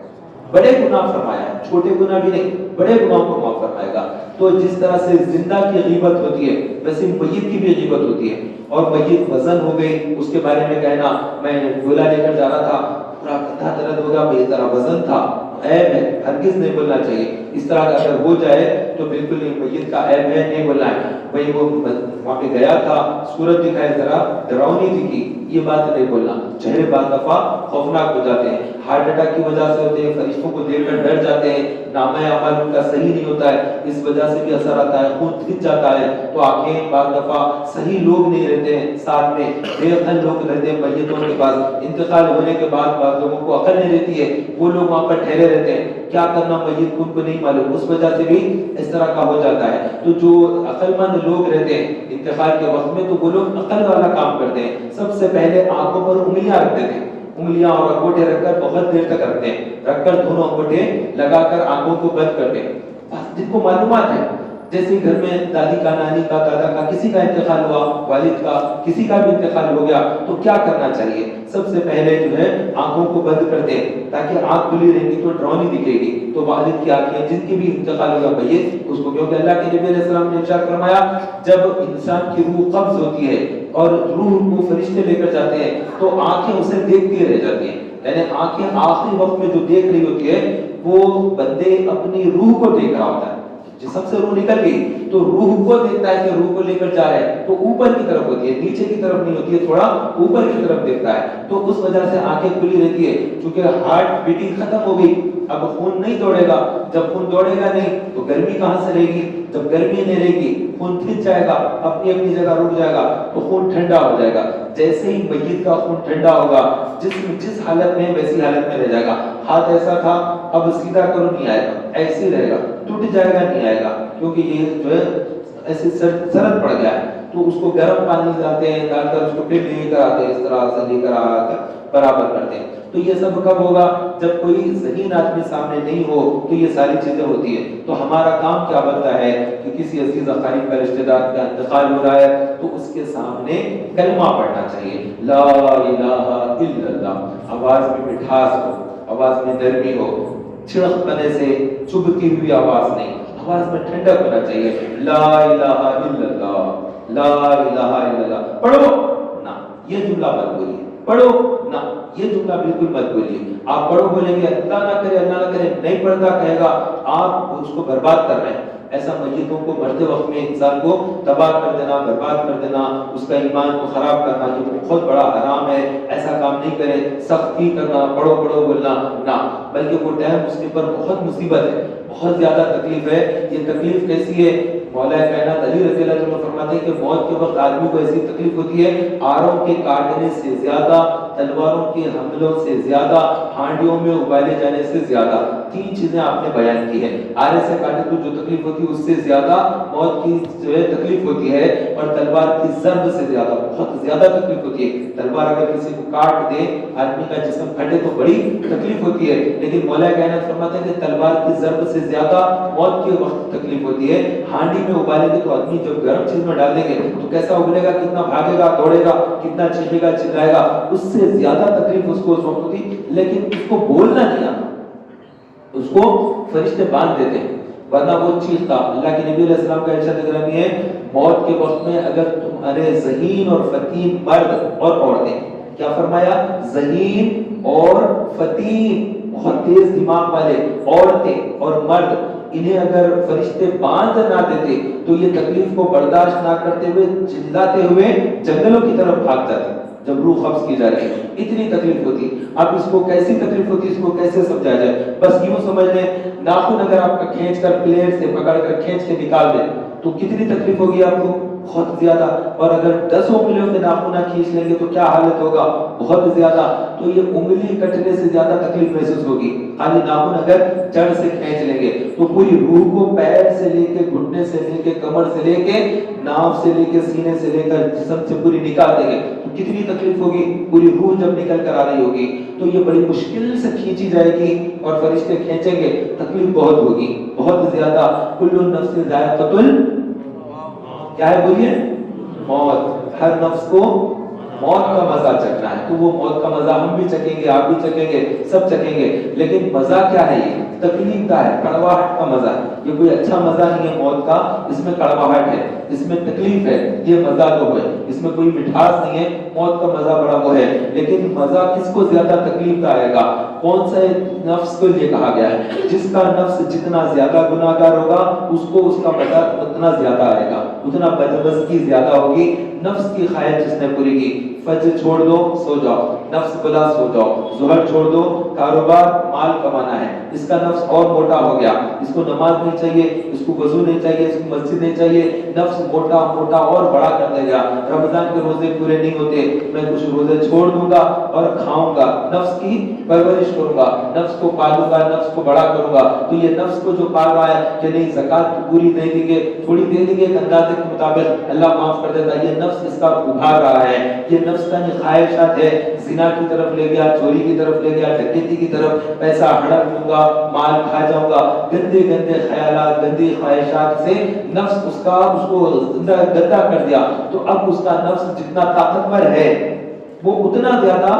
S1: بڑے گناہ فرمایا ہے, چھوٹے گناہ بھی نہیں, بڑے گناہوں کو معاف فرمائے گا. تو جس طرح سے زندہ کی غیبت ہوتی ہے ویسے میت کی بھی غیبت ہوتی ہے. اور میت وزن ہو گئی, اس کے بارے میں کہنا میں گولا لے کر جا رہا تھا, پورا کندھا درد ہوگا, میری طرح وزن تھا, عیب ہے, ہرگز نہیں بولنا چاہیے. اس طرح کا اگر ہو جائے تو بالکل نہیں, میت کا عیب ہے, نہیں بولنا ہے. بھئی وہ وہاں پہ گیا تھا, صورت دکھائی ذرا ڈراؤنی دکھی, یہ بات نہیں بولنا. چہرے بعض دفعہ خوفناک ہو جاتے ہیں, ہارٹ اٹیک کی وجہ سے ہوتے ہیں, فرشتوں کو دیکھ کر ڈر جاتے ہیں, نامہ عمل ان کا صحیح نہیں ہوتا ہے, اس وجہ سے بھی اثر آتا ہے, خون کھنچ جاتا ہے. تو آنکھیں بعض دفعہ صحیح لوگ نہیں رہتے ہیں ساتھ میں, بے عقل لوگ رہتے ہیں میتوں کے پاس. انتقال ہونے کے بعد بعض لوگوں کو عقل نہیں رہتی ہے, وہ لوگ وہاں پر ٹھہرے رہتے ہیں, کیا کرنا میت کو نہیں معلوم, اس وجہ سے بھی اس طرح کا ہو جاتا ہے. تو جو عقل مند لوگ رہتے ہیں انتقال کے وقت میں, تو وہ لوگ عقل والا کام کرتے ہیں. سب سے پہلے آنکھوں پر انگلیاں رکھ دیتے ہیں, انگلیاں اور انگوٹھے رکھ کر بہت دیر تک رکھتے ہیں, رکھ کر دونوں انگوٹھے لگا کر آنکھوں کو بند کرتے ہیں. جن کو معلومات ہے, جیسے گھر میں دادی کا, نانی کا, دادا کا, کسی کا انتقال ہوا, والد کا, کسی کا بھی انتقال ہو گیا, تو کیا کرنا چاہیے؟ سب سے پہلے جو ہے آنکھوں کو بند کر دیں, تاکہ آنکھ کھلی رہے گی تو ڈراؤنی دکھے گی. تو والد کی آنکھیں, جن کی بھی انتقال ہوگا میت, اس کو, کیونکہ اللہ کے نبی علیہ السلام نے ارشاد فرمایا جب انسان کی روح قبض ہوتی ہے اور روح کو فرشتے لے کر جاتے ہیں تو آنکھیں اسے دیکھتی رہ جاتی ہیں. یعنی آنکھیں آخری وقت میں جو دیکھ رہی ہوتی ہے وہ بندے اپنی روح کو دیکھ رہا ہوتا ہے. جسم سے روح نکل گئی تو روح کو دیکھتا ہے کہ روح کو لے کر جا رہا ہے, تو اوپر کی طرف ہوتی ہے, نیچے کی طرف نہیں ہوتی ہے, تھوڑا اوپر کی طرف دیکھتا ہے. تو اس وجہ سے آنکھیں کھلی رہتی ہے. چونکہ ہارٹ بیٹنگ ختم ہو گئی, اب خون نہیں دوڑے گا, جب خون دوڑے گا نہیں تو گرمی کہاں سے رہے گی, جب گرمی نہیں رہے گی خون کھنچ جائے گا, اپنی جگہ رک جائے گا, تو خون ٹھنڈا ہو جائے گا. جیسے ہی میت کا خون ٹھنڈا ہوگا, جس حالت میں ویسی حالت میں رہ جائے گا. ہاتھ ایسا تھا, اب سیدھا کرو نہیں آئے گا, ایسے ہی رہے گا, ٹوٹ جائے گا, نہیں آئے گا, کیونکہ یہ جو ہے ایسے سرد پڑ گیا ہے. تو اس کو گرم پانی ڈالتے ہیں, ڈال کر اس کو پھر لے کر آتے ہیں, اس طرح سے لے کر آ کر برابر کرتے ہیں. تو یہ سب کب ہوگا؟ جب کوئی ذہین آدمی سامنے نہیں ہو تو یہ ساری چیزیں ہوتی ہیں. تو ہمارا کام کیا بنتا ہے کہ کسی عزیز اقارب کا, رشتہ دار کا انتقال ہو رہا ہے تو اس کے سامنے کلمہ پڑھنا چاہیے, لا الہ الا اللہ. آواز میں مٹھاس ہو, آواز میں نرمی ہو, چھڑک پنے سے چبھتی ہوئی آواز نہیں, آواز میں ٹھنڈک ہونا چاہیے. لا الہ الا اللہ, لا الہ الا اللہ. پڑھو نا, یہ جملہ مت بولیے, پڑھو نا, یہ جملہ بالکل مت بولیے. آپ پڑھو بولیں گے اللہ نہ کرے, اللہ نہ کرے, نہیں پڑھتا کہے گا, آپ اس کو برباد کر رہے ہیں. ایسا میتوں کو مرتے وقت میں انسان کو تباہ کر دینا، برباد کر دینا، اس کا ایمان کو خراب کرنا، یہ بہت بڑا حرام ہے، ایسا کام نہیں کرے، سختی کرنا، پڑھو پڑھو بولنا نہ، بلکہ وہ ٹائم اس کے پر بہت مصیبت ہے، بہت زیادہ تکلیف ہے۔ یہ تکلیف کیسی ہے؟ مولا کائنات علی رضی اللہ عنہ فرماتے ہیں کہ موت کے وقت آدمی کو ایسی تکلیف ہوتی ہے، آروں کے کاٹنے سے زیادہ، تلواروں کے حملوں سے زیادہ، ہانڈیوں میں ابالے جانے سے زیادہ۔ تین چیزیں آپ نے بیان کی ہے، آرے سے کاٹے تو جو تکلیف ہوتی ہے اس سے زیادہ موت کی جو ہے تکلیف ہوتی ہے، اور تلوار کی ضرب سے زیادہ، بہت زیادہ تکلیف ہوتی ہے۔ تلوار اگر کسی کو کاٹ دے، آدمی کا جسم پھٹے تو بڑی تکلیف ہوتی ہے، لیکن مولا کائنات فرماتے ہیں کہ تلوار کی ضرب سے زیادہ موت کے وقت تکلیف ہوتی ہے۔ ہانڈی میں ابالیں گے تو آدمی جب گرم چیز میں ڈال دیں گے تو کیسا ابلے گا، کتنا بھاگے گا، دوڑے گا، کتنا چیخے گا، چلائے گا، اس سے زیادہ تکلیف اس کو اس وقت ہوتی، لیکن اس کو بولنا نہیں آتا، اس کو فرشتے باندھ دیتے ہیں، ورنہ وہ چیختا۔ اللہ کے نبی علیہ السلام کا ارشاد گرامی ہے، موت کے وقت میں اگر تمہارے ذہین اور فتین مرد اور عورتیں، کیا فرمایا؟ ذہین اور فتین، بہت تیز دماغ والے عورتیں اور مرد، انہیں اگر فرشتے باندھ نہ دیتے تو یہ تکلیف کو برداشت نہ کرتے ہوئے چلاتے ہوئے جنگلوں کی طرف بھاگ جاتے جب روح قبض کی جا رہی ہے، اتنی تکلیف ہوتی۔ اب اس کو کیسی تکلیف ہوتی، اس کو کیسے سمجھایا جائے؟ بس یوں سمجھ لیں، ناخن اگر آپ کا کھینچ کر پلیٹ سے پکڑ کر کھینچ کے نکال دیں تو کتنی تکلیف ہوگی آپ کو؟ بہت زیادہ۔ اور اگر 10 انگلیوں کے ناخن کھینچ لیں گے تو کیا حالت ہوگا؟ بہت زیادہ۔ تو یہ انگلی کٹنے سے زیادہ تکلیف محسوس ہوگی۔ خالی ناخن اگر جڑ سے کھینچ لیں گے تو پوری روح کو پیر سے لے کے، گھٹنے سے لے کے، کمر سے لے کے، ناف سے لے کے، سینے سے لے کر جسم سے پوری نکال دیں گے تو کتنی تکلیف ہوگی؟ پوری روح جب نکل کر آ رہی ہوگی تو یہ بڑی مشکل سے کھینچی جائے گی اور فرشتے کھینچیں گے، تکلیف بہت ہوگی، بہت زیادہ۔ کل نفس ذائقۃ کیا ہے بولیے؟ موت۔ ہر نفس کو موت کا مزہ چکھنا ہے، تو وہ موت کا مزہ ہم بھی چکھیں گے، آپ بھی چکھیں گے، سب چکھیں گے، لیکن مزہ کیا ہے؟ یہ تکلیف کا ہے، کڑواہٹ کا مزہ ہے۔ یہ کوئی اچھا مزہ نہیں ہے موت کا، اس میں کڑواہٹ ہے، اس میں تکلیف ہے، یہ مزہ تو ہے، اس میں کوئی مٹھاس نہیں ہے۔ موت کا مزہ بڑا وہ ہے، لیکن مزہ کس کو زیادہ تکلیف کا آئے گا؟ کون سا نفس کو یہ کہا گیا ہے؟ جس کا نفس جتنا زیادہ گناہ گار ہوگا اس کو اس کا مزہ اتنا زیادہ آئے گا، اتنا بدمزگی زیادہ ہوگی۔ نفس کی خواہش جس نے پوری کی، فجر چھوڑ دو سو جاؤ، نفس بلا سو جاؤ، ظہر چھوڑ دو، کاروبار مال کمانا ہے، اس کا نفس اور موٹا ہو گیا، اس کو نماز نہیں چاہیے، اس کو وضو نہیں چاہیے، اس کو مسجد نہیں چاہیے، نفس موٹا موٹا اور بڑا کرتے گیا۔ رمضان کے روزے پورے نہیں ہوتے، میں کچھ روزے چھوڑ دوں گا اور کھاؤں گا، نفس کی پرورش کروں گا، نفس کو پالوں گا، نفس کو بڑا کروں گا۔ تو یہ نفس کو جو پال رہا ہے کہ نہیں زکات پوری دے دیں گے، تھوڑی دے دیں گے ایک اندازے کے مطابق، اللہ معاف کر دیتا ہے، یہ نفس اس کا ابھار رہا ہے، یہ نفس کا یہ خواہشات ہے، زنا کی طرف لے گیا، چوری کی طرف لے گیا، ڈکیتی کی طرف، پیسہ ہڑپ لوں گا، مال کھا جاؤں گا، گندے گندے خیالات، گندی خواہشات سے نفس اس کو گندا کر دیا۔ تو اب اس کا نفس جتنا طاقتور ہے وہ اتنا زیادہ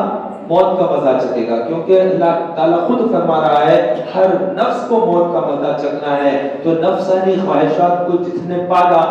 S1: موت کا مزہ چکے گا، کیونکہ اللہ تعالیٰ خود فرما رہا ہے ہر نفس کو موت کا مزہ چکنا ہے۔ تو نفسانی خواہشات کو جس نے پالا،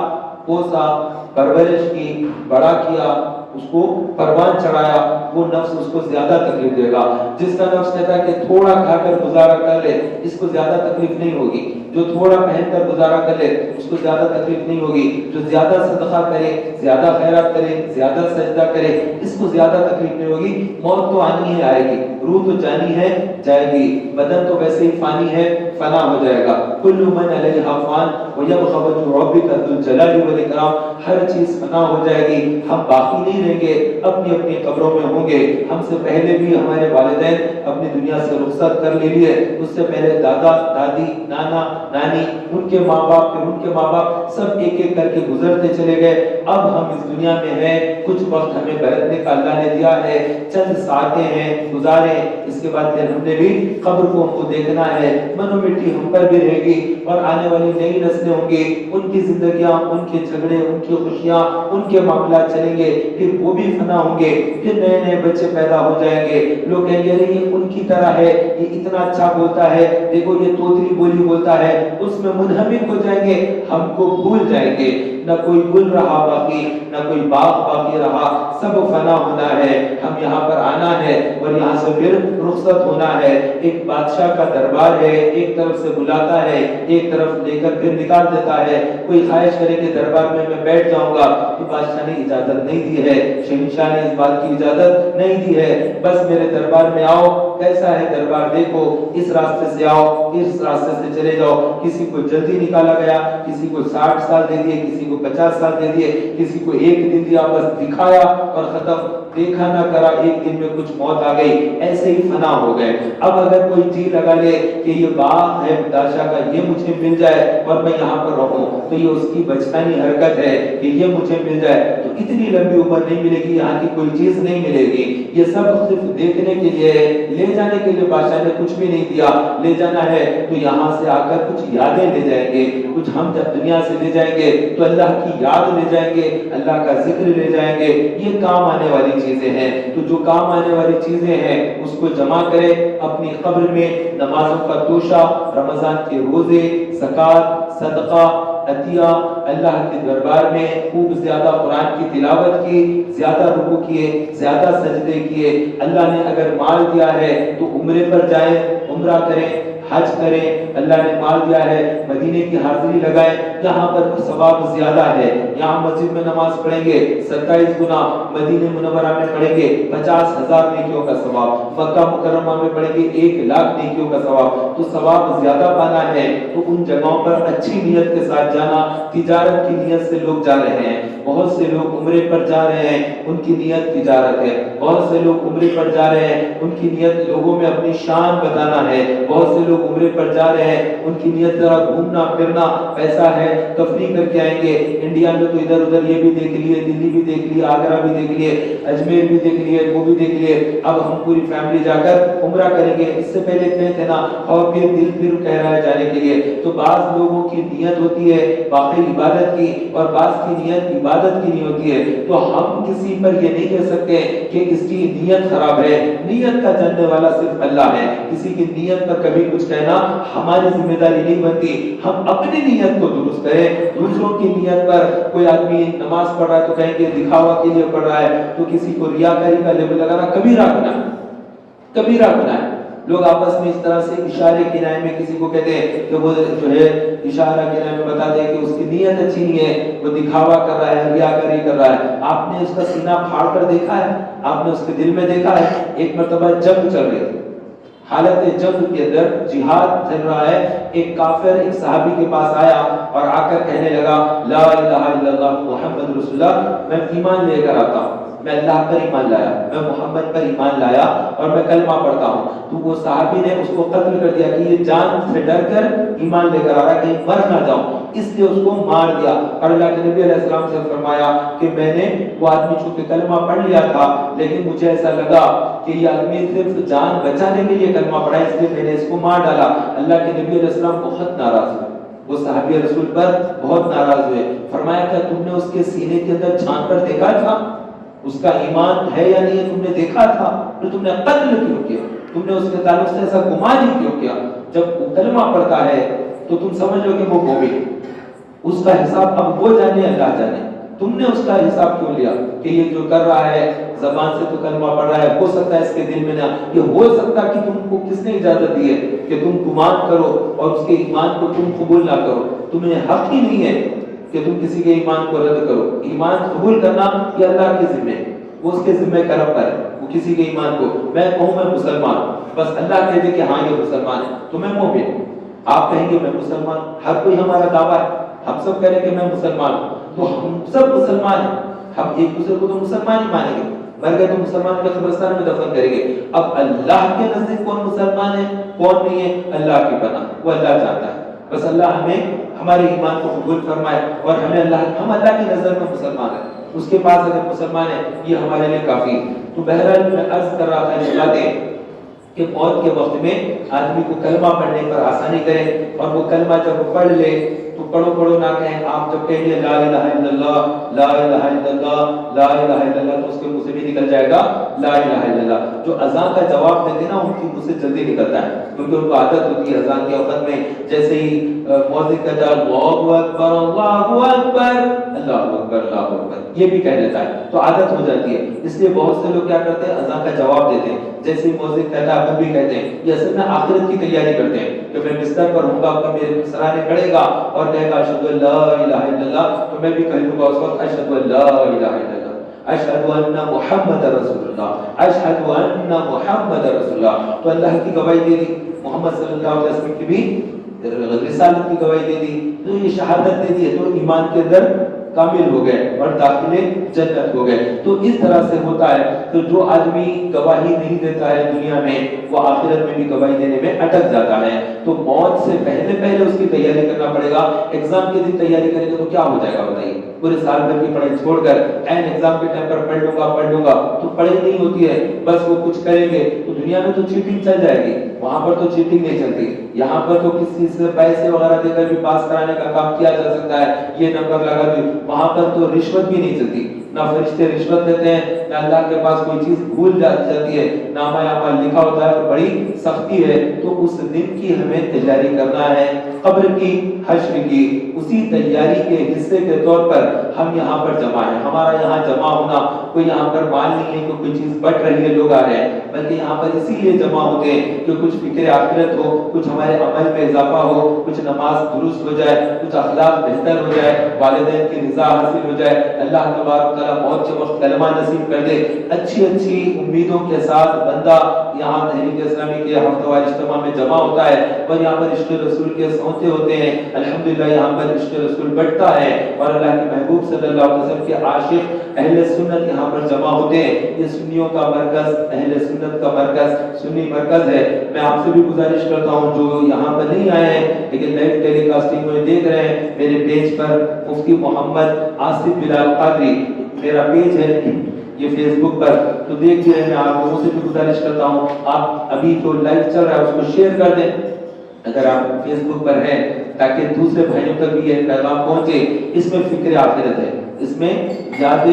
S1: پوسا، پرورش کی، بڑا کیا، اس کو پروان چڑھایا، وہ نفس اس کو زیادہ تکلیف دے گا۔ جس کا نفس کہتا ہے کہ تھوڑا کھا کر گزارا کر لے، اس کو زیادہ تکلیف نہیں ہوگی۔ جو تھوڑا پہن کر گزارا کر لے اس کو زیادہ تکلیف نہیں ہوگی۔ جو زیادہ صدقہ کرے، زیادہ خیرات کرے، زیادہ سجدہ کرے، اس کو زیادہ تکلیف نہیں ہوگی۔ موت تو آنی ہے، آئے گی، روح تو جانی ہے، جائے گی، بدن تو ویسے ہی فانی ہے، فنا ہو جائے گا۔ کل من علیہا فان ویبقى وجہ ربک ذو الجلال والاکرام، ہر چیز فنا ہو جائے گی، ہم باقی نہیں رہیں گے، اپنی اپنی قبروں میں ہوں گے۔ ہم سے پہلے بھی ہمارے والدین اپنی دنیا سے رخصت کر لیے، اس سے پہلے دادا دادی، نانا نانی، ان کے ماں باپ، پھر ان کے ماں باپ، سب ایک ایک کر کے گزرتے چلے گئے۔ اب ہم اس دنیا میں ہیں، کچھ وقت ہمیں برتنے کا اللہ نے دیا ہے، چند ساعتیں ہیں، گزارے، اس کے بعد پھر ہم نے بھی قبر کو ہم کو دیکھنا ہے، منو مٹی ہم پر بھی رہے گی، اور آنے والی نئی نسلیں ہوں گی، ان کی زندگیاں، ان کے جھگڑے، ان کی خوشیاں، ان کے معاملات چلیں گے، پھر وہ بھی فنا ہوں گے، پھر نئے نئے بچے پیدا ہو جائیں گے، لوگ کہیں گے یہ ان کی طرح ہے، یہ اتنا اچھا بولتا ہے، دیکھو یہ توتلی بولی بولتا ہے، اس میں منہمک ہو جائیں گے، ہم کو بھول جائیں گے۔ نہ کوئی گل رہا باقی، نہ کوئی باغ باقی رہا، سب فنا ہونا ہے، ہم یہاں پر آنا ہے اور یہاں سے پھر رخصت ہونا ہے۔ ایک بادشاہ کا دربار ہے، ایک طرف سے بلاتا ہے، ایک طرف لے کر پھر نکال دیتا ہے۔ کوئی خواہش کرے کہ دربار میں بیٹھ جاؤں گا، تو بادشاہ نے اجازت نہیں دی ہے، شہنشاہ نے اس بات کی اجازت نہیں دی ہے، بس میرے دربار میں آؤ، کیسا ہے دربار دیکھو، اس راستے سے آؤ، اس راستے سے چلے جاؤ۔ کسی کو جلدی نکالا گیا، کسی کو 60 سال دے دیے، کسی کو 50 سال دے دیے، کسی کو 1 دن دیا، بس دکھایا اور ختم، دیکھا نہ کرا، 1 دن میں کچھ موت آ گئی، ایسے ہی فنا ہو گئے۔ اب اگر کوئی جی لگا لے کہ یہ باغ ہے بادشاہ کا، یہ مجھے مل جائے اور میں یہاں پر رہوں، تو یہ اس کی بچپانی حرکت ہے کہ یہ مجھے مل جائے، تو اتنی لمبی عمر نہیں ملے گی، یہاں کی کوئی چیز نہیں ملے گی۔ یہ سب صرف دیکھنے کے لیے، لے جانے کے لیے بادشاہ نے کچھ بھی نہیں دیا۔ لے جانا ہے تو یہاں سے آ کر کچھ یادیں لے جائیں گے، کچھ ہم جب دنیا سے لے جائیں گے تو اللہ کی یاد لے جائیں گے، اللہ کا ذکر لے جائیں گے، یہ کام آنے والی چیزیں ہیں۔ تو جو کام آنے والی چیزیں ہیں اس کو جمع کرے اپنی قبر میں، نمازوں کا توشہ، رمضان کے روزے، زکوٰۃ، صدقہ، عطیہ، اللہ کے دربار میں خوب زیادہ قرآن کی تلاوت کی، زیادہ رکوع کیے، زیادہ سجدے کیے۔ اللہ نے اگر مال دیا ہے تو عمرے پر جائیں، عمرہ کریں، حج کریں، اللہ نے مال دیا ہے مدینے کی حاضری لگائیں، یہاں پر ثواب زیادہ ہے۔ یہاں مسجد میں نماز پڑھیں گے 27 گنا، مدینے منورہ میں پڑھیں گے 50,000 نیکیوں کا ثواب، مکہ مکرمہ میں پڑھیں گے 1,00,000 نیکیوں کا ثواب۔ تو ثواب زیادہ پانا ہے تو ان جگہوں پر اچھی نیت کے ساتھ جانا۔ تجارت کی نیت سے لوگ جا رہے ہیں، بہت سے لوگ عمرے پر جا رہے ہیں، ان کی نیت تجارت ہے۔ بہت سے لوگ عمرے پر جا رہے ہیں، ان کی نیت لوگوں میں اپنی شان بتانا ہے۔ بہت سے لوگ عمرے پر جا رہے ہیں، ان کی نیت ذرا گھومنا پھرنا، پیسہ ہے تفریح کر کے آئیں گے۔ انڈیا میں تو ادھر ادھر یہ بھی دیکھ لیے، دلی بھی دیکھ لیا، آگرہ بھی دیکھ لیے، اجمیر بھی دیکھ لیے، وہ بھی دیکھ لیے، اب ہم پوری فیملی جا کر عمرہ کریں گے۔ اس سے پہلے کہتے تھے نا، اور پھر دل پھر کہہ رہا ہے جانے کے لیے۔ تو بعض لوگوں کی نیت ہوتی ہے باقی عبادت کی، اور بعض کی نیت عبادت کی نہیں ہوتی ہے۔ تو ہم کسی پر یہ نہیں کہہ سکتے کہ اس کی نیت خراب ہے، نیت کا جاننے والا صرف اللہ ہے۔ کسی کی نیت پر کبھی کچھ کہنا ہماری ذمہ داری نہیں بنتی، ہم اپنی نیت کو درست کریں۔ دوسروں کی نیت پر کوئی آدمی نماز پڑھ رہا ہے تو کہیں گے دکھاوا کے لیے پڑھ رہا ہے، تو کسی کو ریاکاری کا لیبل لگانا کبیرہ گناہ ہے، کبیرہ گناہ ہے۔ لوگ آپس میں اس طرح سے اشارے کنائے میں کسی کو کہتے ہیں کہ وہ جو ہے اشارہ کنائے میں بتا دے کہ اس کی نیت اچھی نہیں ہے، وہ دکھاوا کر رہا ہے، ریاکاری کر رہا ہے۔ آپ نے اس کا سینہ پھاڑ کر دیکھا ہے؟ آپ نے اس کے دل میں دیکھا ہے؟ ایک مرتبہ جنگ چل رہی تھی، حالت جنگ کے اندر جہاد چل رہا ہے، ایک کافر ایک صحابی کے پاس آیا اور آ کر کہنے لگا لا الہ الا اللہ محمد رسول اللہ، میں ایمان لے کر آتا ہوں، میں اللہ پر ایمان لایا، میں محمد پر ایمان لایا اور میں کلمہ پڑھتا ہوں۔ تو وہ صحابی نے اس کو قتل کر دیا کہ یہ جان سے ڈر کر ایمان لے کر آ رہا ہے، کہیں مر نہ جاؤں، اس لیے اس کو مار دیا۔ اور اللہ کے نبی علیہ السلام سے فرمایا کہ میں نے وہ آدمی چونکہ کلمہ پڑھ لیا تھا، لیکن مجھے ایسا لگا کہ یہ آدمی صرف جان بچانے کے لیے کلمہ پڑھا، اس لیے میں نے اس کو مار ڈالا۔ اللہ کے نبی علیہ السلام بہت ناراض ہوئے، وہ صحابی رسول پر بہت ناراض ہوئے۔ فرمایا کہ تم نے اس کے سینے کے اندر جھانک کر دیکھا تھا اس کا ایمان ہے یا نہیں، تم نے دیکھا تھا تو تم نے قتل کیوں کیا؟ تم نے اس کے تعلق سے ایسا گمان ہی کیوں کیا؟ جب وہ کلمہ پڑھتا ہے تو تم سمجھ لو کہ وہ مومن، اس کا حساب اب وہ جانے اللہ جانے، تم نے اس کا حساب کیوں لیا کہ یہ جو کر رہا ہے زبان سے تو کلمہ پڑھ رہا ہے، ہو سکتا ہے اس کے دل میں نہ، یہ ہو سکتا کہ تم کو کس نے اجازت دی ہے کہ تم گمان کرو اور اس کے ایمان کو تم قبول نہ کرو؟ تمہیں حق ہی نہیں ہے کہ تم کسی کے ایمان کو رد کرو۔ ایمان قبول کرنا یہ اللہ کے ذمہ ہے، وہ اس کے ذمہ کرم پر ہے۔ وہ کسی کے ایمان کو، میں کہوں میں مسلمان ہوں، بس اللہ کہہ دے کہ ہاں یہ مسلمان ہے تو میں مومن ہوں۔ آپ کہیں گے میں مسلمان، ہر کوئی ہمارا دعویٰ ہے، ہم سب کہہ رہے کہ میں مسلمان ہوں، تو ہم سب مسلمان ہیں، ہم ایک دوسرے کو تو مسلمان ہی مانیں گے، مر گئے تو مسلمان کے قبرستان میں دفن کریں گے۔ اب اللہ کے نزدیک کون مسلمان ہے کون نہیں ہے، اللہ کی پناہ، وہ اللہ جانتا ہے۔ بس اللہ ہمیں ہمارے ایمان کو قبول فرمائے اور ہم اللہ کی نظر میں مسلمان ہیں، اس کے پاس اگر مسلمان ہے یہ ہمارے لیے کافی ہے۔ تو بہرحال میں عرض کر رہا تھا اس باتیں کہ موت کے وقت میں آدمی کو کلمہ پڑھنے پر آسانی کرے، اور وہ کلمہ جب پڑھ لے تو پڑھو نہ کہیں. آپ جب کہیں گے لا الہ الا اللہ لا الہ الا اللہ لا الہ الا اللہ تو اس کے منہ سے بھی نکل جائے گا لا الہ الا اللہ. جو اذان کا جواب دیتے ہیں نا ان کی منہ سے جلدی نکلتا ہے کیونکہ ان کو عادت ہوتی ہے اذان کے وقت میں جیسے ہی مؤذن کہتا ہے اللہ اکبر اللہ اکبر اللہ اکبر اللہ اکبر یہ بھی کہہ دیتا ہے تو عادت ہو جاتی ہے. اس لیے بہت سے لوگ کیا کرتے ہیں اذان کا جواب دیتے ہیں جیسے مؤذن کہتا ہے اپن بھی کہتے ہیں. یہ اصل میں آخرت کی تیاری کرتے ہیں کہ میں بستر پر ہوں گا اپنے میرے سرانے کھڑے گا اور کہے گا اشہد ان لا الہ الا اللہ تو میں بھی کہہ دوں گا اس وقت اشہد ان لا الہ الا اللہ اشہد ان محمد رسول اللہ اشہد ان محمد رسول اللہ. تو اللہ کی گواہی دے دی محمد صلی اللہ علیہ وسلم کی بھی رسالت کی گواہی دے دی تو یہ شہادت دے دی ہے تو ایمان کے اندر کامل ہو گئے اور داخلے جنت ہو گئے. تو اس طرح سے ہوتا ہے. تو جو آدمی گواہی نہیں دیتا ہے دنیا میں وہ آخرت میں بھی گواہی دینے میں اٹک جاتا ہے. تو موت سے پہلے اس کی تیاری کرنا پڑے گا. ایگزام کے دن تیاری کریں گے تو کیا ہو جائے گا بتائیے. پورے سال بھر کی پڑھائی چھوڑ کر این ایگزام کے ٹائم پر پڑھ لوں گا تو پڑھائی نہیں ہوتی ہے بس وہ کچھ کریں گے تو دنیا میں تو چیٹنگ چل جائے گی. وہاں پر تو چیٹنگ نہیں چلتی. یہاں پر تو کسی سے پیسے وغیرہ دے کر بھی پاس کرانے کا کام کیا جا سکتا ہے. یہ نمبر لگا دی. وہاں پر تو رشوت بھی نہیں چلتی. نہ فرشتے رشوت دیتے ہیں نہ اللہ کے پاس کوئی چیز بھول جاتی ہے. نامہ اعمال لکھا ہوتا ہے اور بڑی سختی ہے. تو اس دن کی ہمیں تیاری کرنا ہے قبر کی حشر کی. اسی تیاری کے حصے کے طور پر ہم یہاں پر جمع ہیں. ہمارا یہاں جمع ہونا کوئی یہاں پر مال نہیں ہے کہ کوئی چیز بٹ رہی ہے لوگ آ رہے ہیں بلکہ یہاں پر اسی لیے جمع ہوتے ہیں کہ کچھ فکر آخرت ہو کچھ ہمارے عمل میں اضافہ ہو کچھ نماز درست ہو جائے کچھ اخلاق بہتر ہو جائے والدین کی رضا حاصل ہو جائے. اللہ تبارک تعالیٰ موت کے وقت کلمہ نصیب کر دے. اچھی امیدوں کے ساتھ بندہ یہاں تحریک اسلامی کے ہفتہ وار اجتماع میں جمع ہوتا ہے اور یہاں پر عشق رسول کے سوتے ہوتے ہیں. الحمدللہ یہاں پر عشق رسول بڑھتا ہے اور اللہ کے محبوب صلی اللہ علیہ وسلم کے عاشق اہل سنت یہاں پر جمع ہوتے ہیں. یہ سنیوں کا مرکز اہل سنت کا مرکز سنی مرکز ہے. میں آپ سے بھی گزارش کرتا ہوں جو یہاں پر نہیں آئے ہیں لیکن لائیو ٹیلی کاسٹنگ میں دیکھ رہے ہیں میرے پیج پر مفتی محمد آصف بلال قادری میرا پیج ہے یہ فیس بک پر تو دیکھ رہے ہیں. میں آپ لوگوں سے بھی گزارش کرتا ہوں آپ ابھی جو لائیو چل رہا ہے اس کو شیئر کر دیں اگر آپ فیس بک پر ہیں تاکہ دوسرے بھائیوں تک بھی یہ پیغام پہنچے. اس میں فکر آخرت ہے اس میں یاد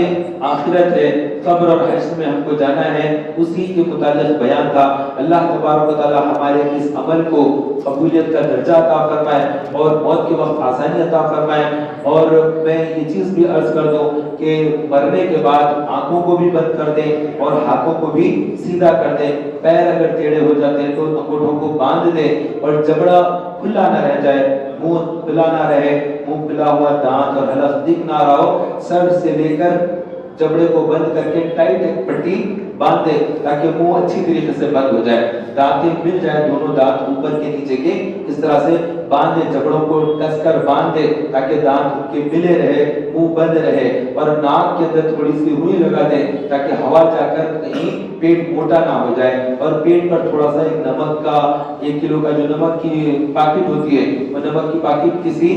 S1: آخرت ہے قبر اور حشر میں ہم کو جانا ہے اسی کے متعلق بیان تھا. اللہ تبارک و تعالی ہمارے اس عمل کو قبولیت کا درجہ عطا فرمائے اور موت کے وقت آسانی عطا فرمائے. اور میں یہ چیز بھی عرض کر دوں کہ مرنے کے بعد آنکھوں کو بھی بند کر دیں اور ہاتھوں کو بھی سیدھا کر دیں. پیر اگر ٹیڑھے ہو جاتے ہیں تو انگوٹھوں کو باندھ دیں اور جبڑا کھلا نہ رہ جائے منہ کھلا نہ رہے منہ کھلا ہوا دانت اور حلق دکھ نہ رہا ہو. سر سے لے کر جبڑے کو بند کر کے ٹائٹ ایک پٹی باندھ دے تاکہ منہ اچھی طریقے سے بند ہو جائے. دانتیں مل جائے دونوں دانت اوپر کے نیچے کے اس طرح سے باندھ دے جبڑوں کو کس کر باندھ دے تاکہ دانت ان کے ملے رہے منہ بند رہے. اور ناک کے اندر تھوڑی سی روئی لگا دے تاکہ ہوا جا کر کہیں پیٹ موٹا نہ ہو جائے. اور پیٹ پر تھوڑا سا ایک نمک کا 1 کلو کا جو نمک کی پاکٹ ہوتی ہے وہ نمک کی پاکٹ کسی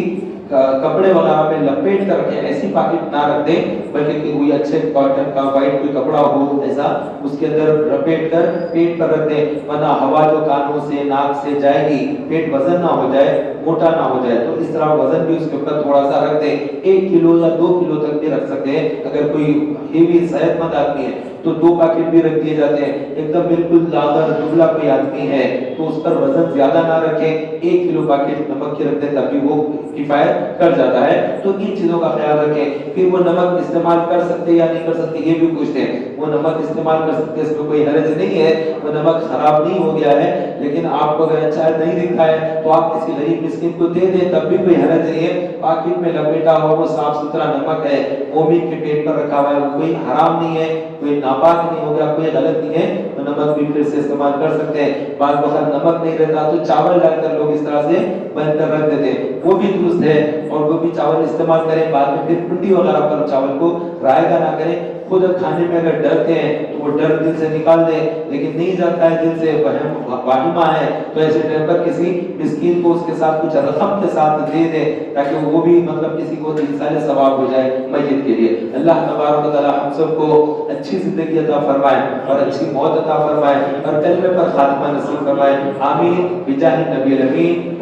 S1: کپڑے وغیرہ میں لپیٹ کر کے ایسی پاکٹ نہ رکھ دیں بلکہ کوئی اچھے کاٹن کا وائٹ کوئی کپڑا ہو ایسا اس کے اندر لپیٹ کر پیٹ پر رکھ دیں ورنہ ہوا جو کانوں سے ناک سے جائے گی پیٹ وزن نہ ہو جائے موٹا نہ ہو جائے. تو اس طرح وزن بھی اس کے اوپر تھوڑا سا رکھ دیں 1 کلو یا 2 کلو تک بھی رکھ سکتے ہیں. اگر کوئی ہیوی صحت مند آدمی ہے تو 2 پاکٹ بھی رکھ دیے جاتے ہیں. ایک دم بالکل لاغر دبلا کوئی آدمی ہے تو اس پر وزن زیادہ نہ رکھیں 1 کلو پاکٹ نمک کی رکھ دیں تاکہ وہ کفایت کر جاتا ہے. تو ان چیزوں کا خیال رکھیں. پھر وہ نمک استعمال کر سکتے یا نہیں کر سکتے یہ بھی پوچھتے ہیں. وہ نمک استعمال کر سکتے اس میں کوئی حرج نہیں ہے وہ نمک خراب نہیں ہو گیا ہے لیکن آپ کو اگر اچھا نہیں دکھتا ہے تو آپ کسی غریب مسکین کو دے دیں تب بھی کوئی حرج نہیں ہے. پاکٹ میں لپیٹا ہوا وہ صاف ستھرا نمک ہے مومن کے پیٹ پر رکھا ہوا ہے وہ کوئی حرام نہیں ہے کوئی ناپاک نہیں ہو گیا کوئی غلط نہیں ہے تو نمک بھی پھر سے استعمال کر سکتے ہیں. بعض وقت نمک نہیں رہتا تو چاول ڈال کر لوگ اس طرح سے بند کر رکھ دیتے ہیں وہ بھی درست ہے اور وہ بھی چاول استعمال کریں. بعد میں پھر پنڈی وغیرہ پر چاول کو رائے گا نہ کریں. خود کھانے میں اگر ڈرتے ہیں تو وہ ڈر دل سے نکال دیں لیکن نہیں جاتا ہے دل سے واہمہ ہے تو ایسے ٹائم پر کسی مسکین کو اس کے ساتھ کچھ رقم کے ساتھ دے دے تاکہ وہ بھی مطلب کسی کو انسان ثواب ہو جائے میت کے لیے. اللہ تبارک و تعالی ہم سب کو اچھی زندگی عطا فرمائے اور اچھی موت عطا فرمائے اور کلمے پر خاتمہ نصیب فرمائے. آمین بجاہ نبی الامین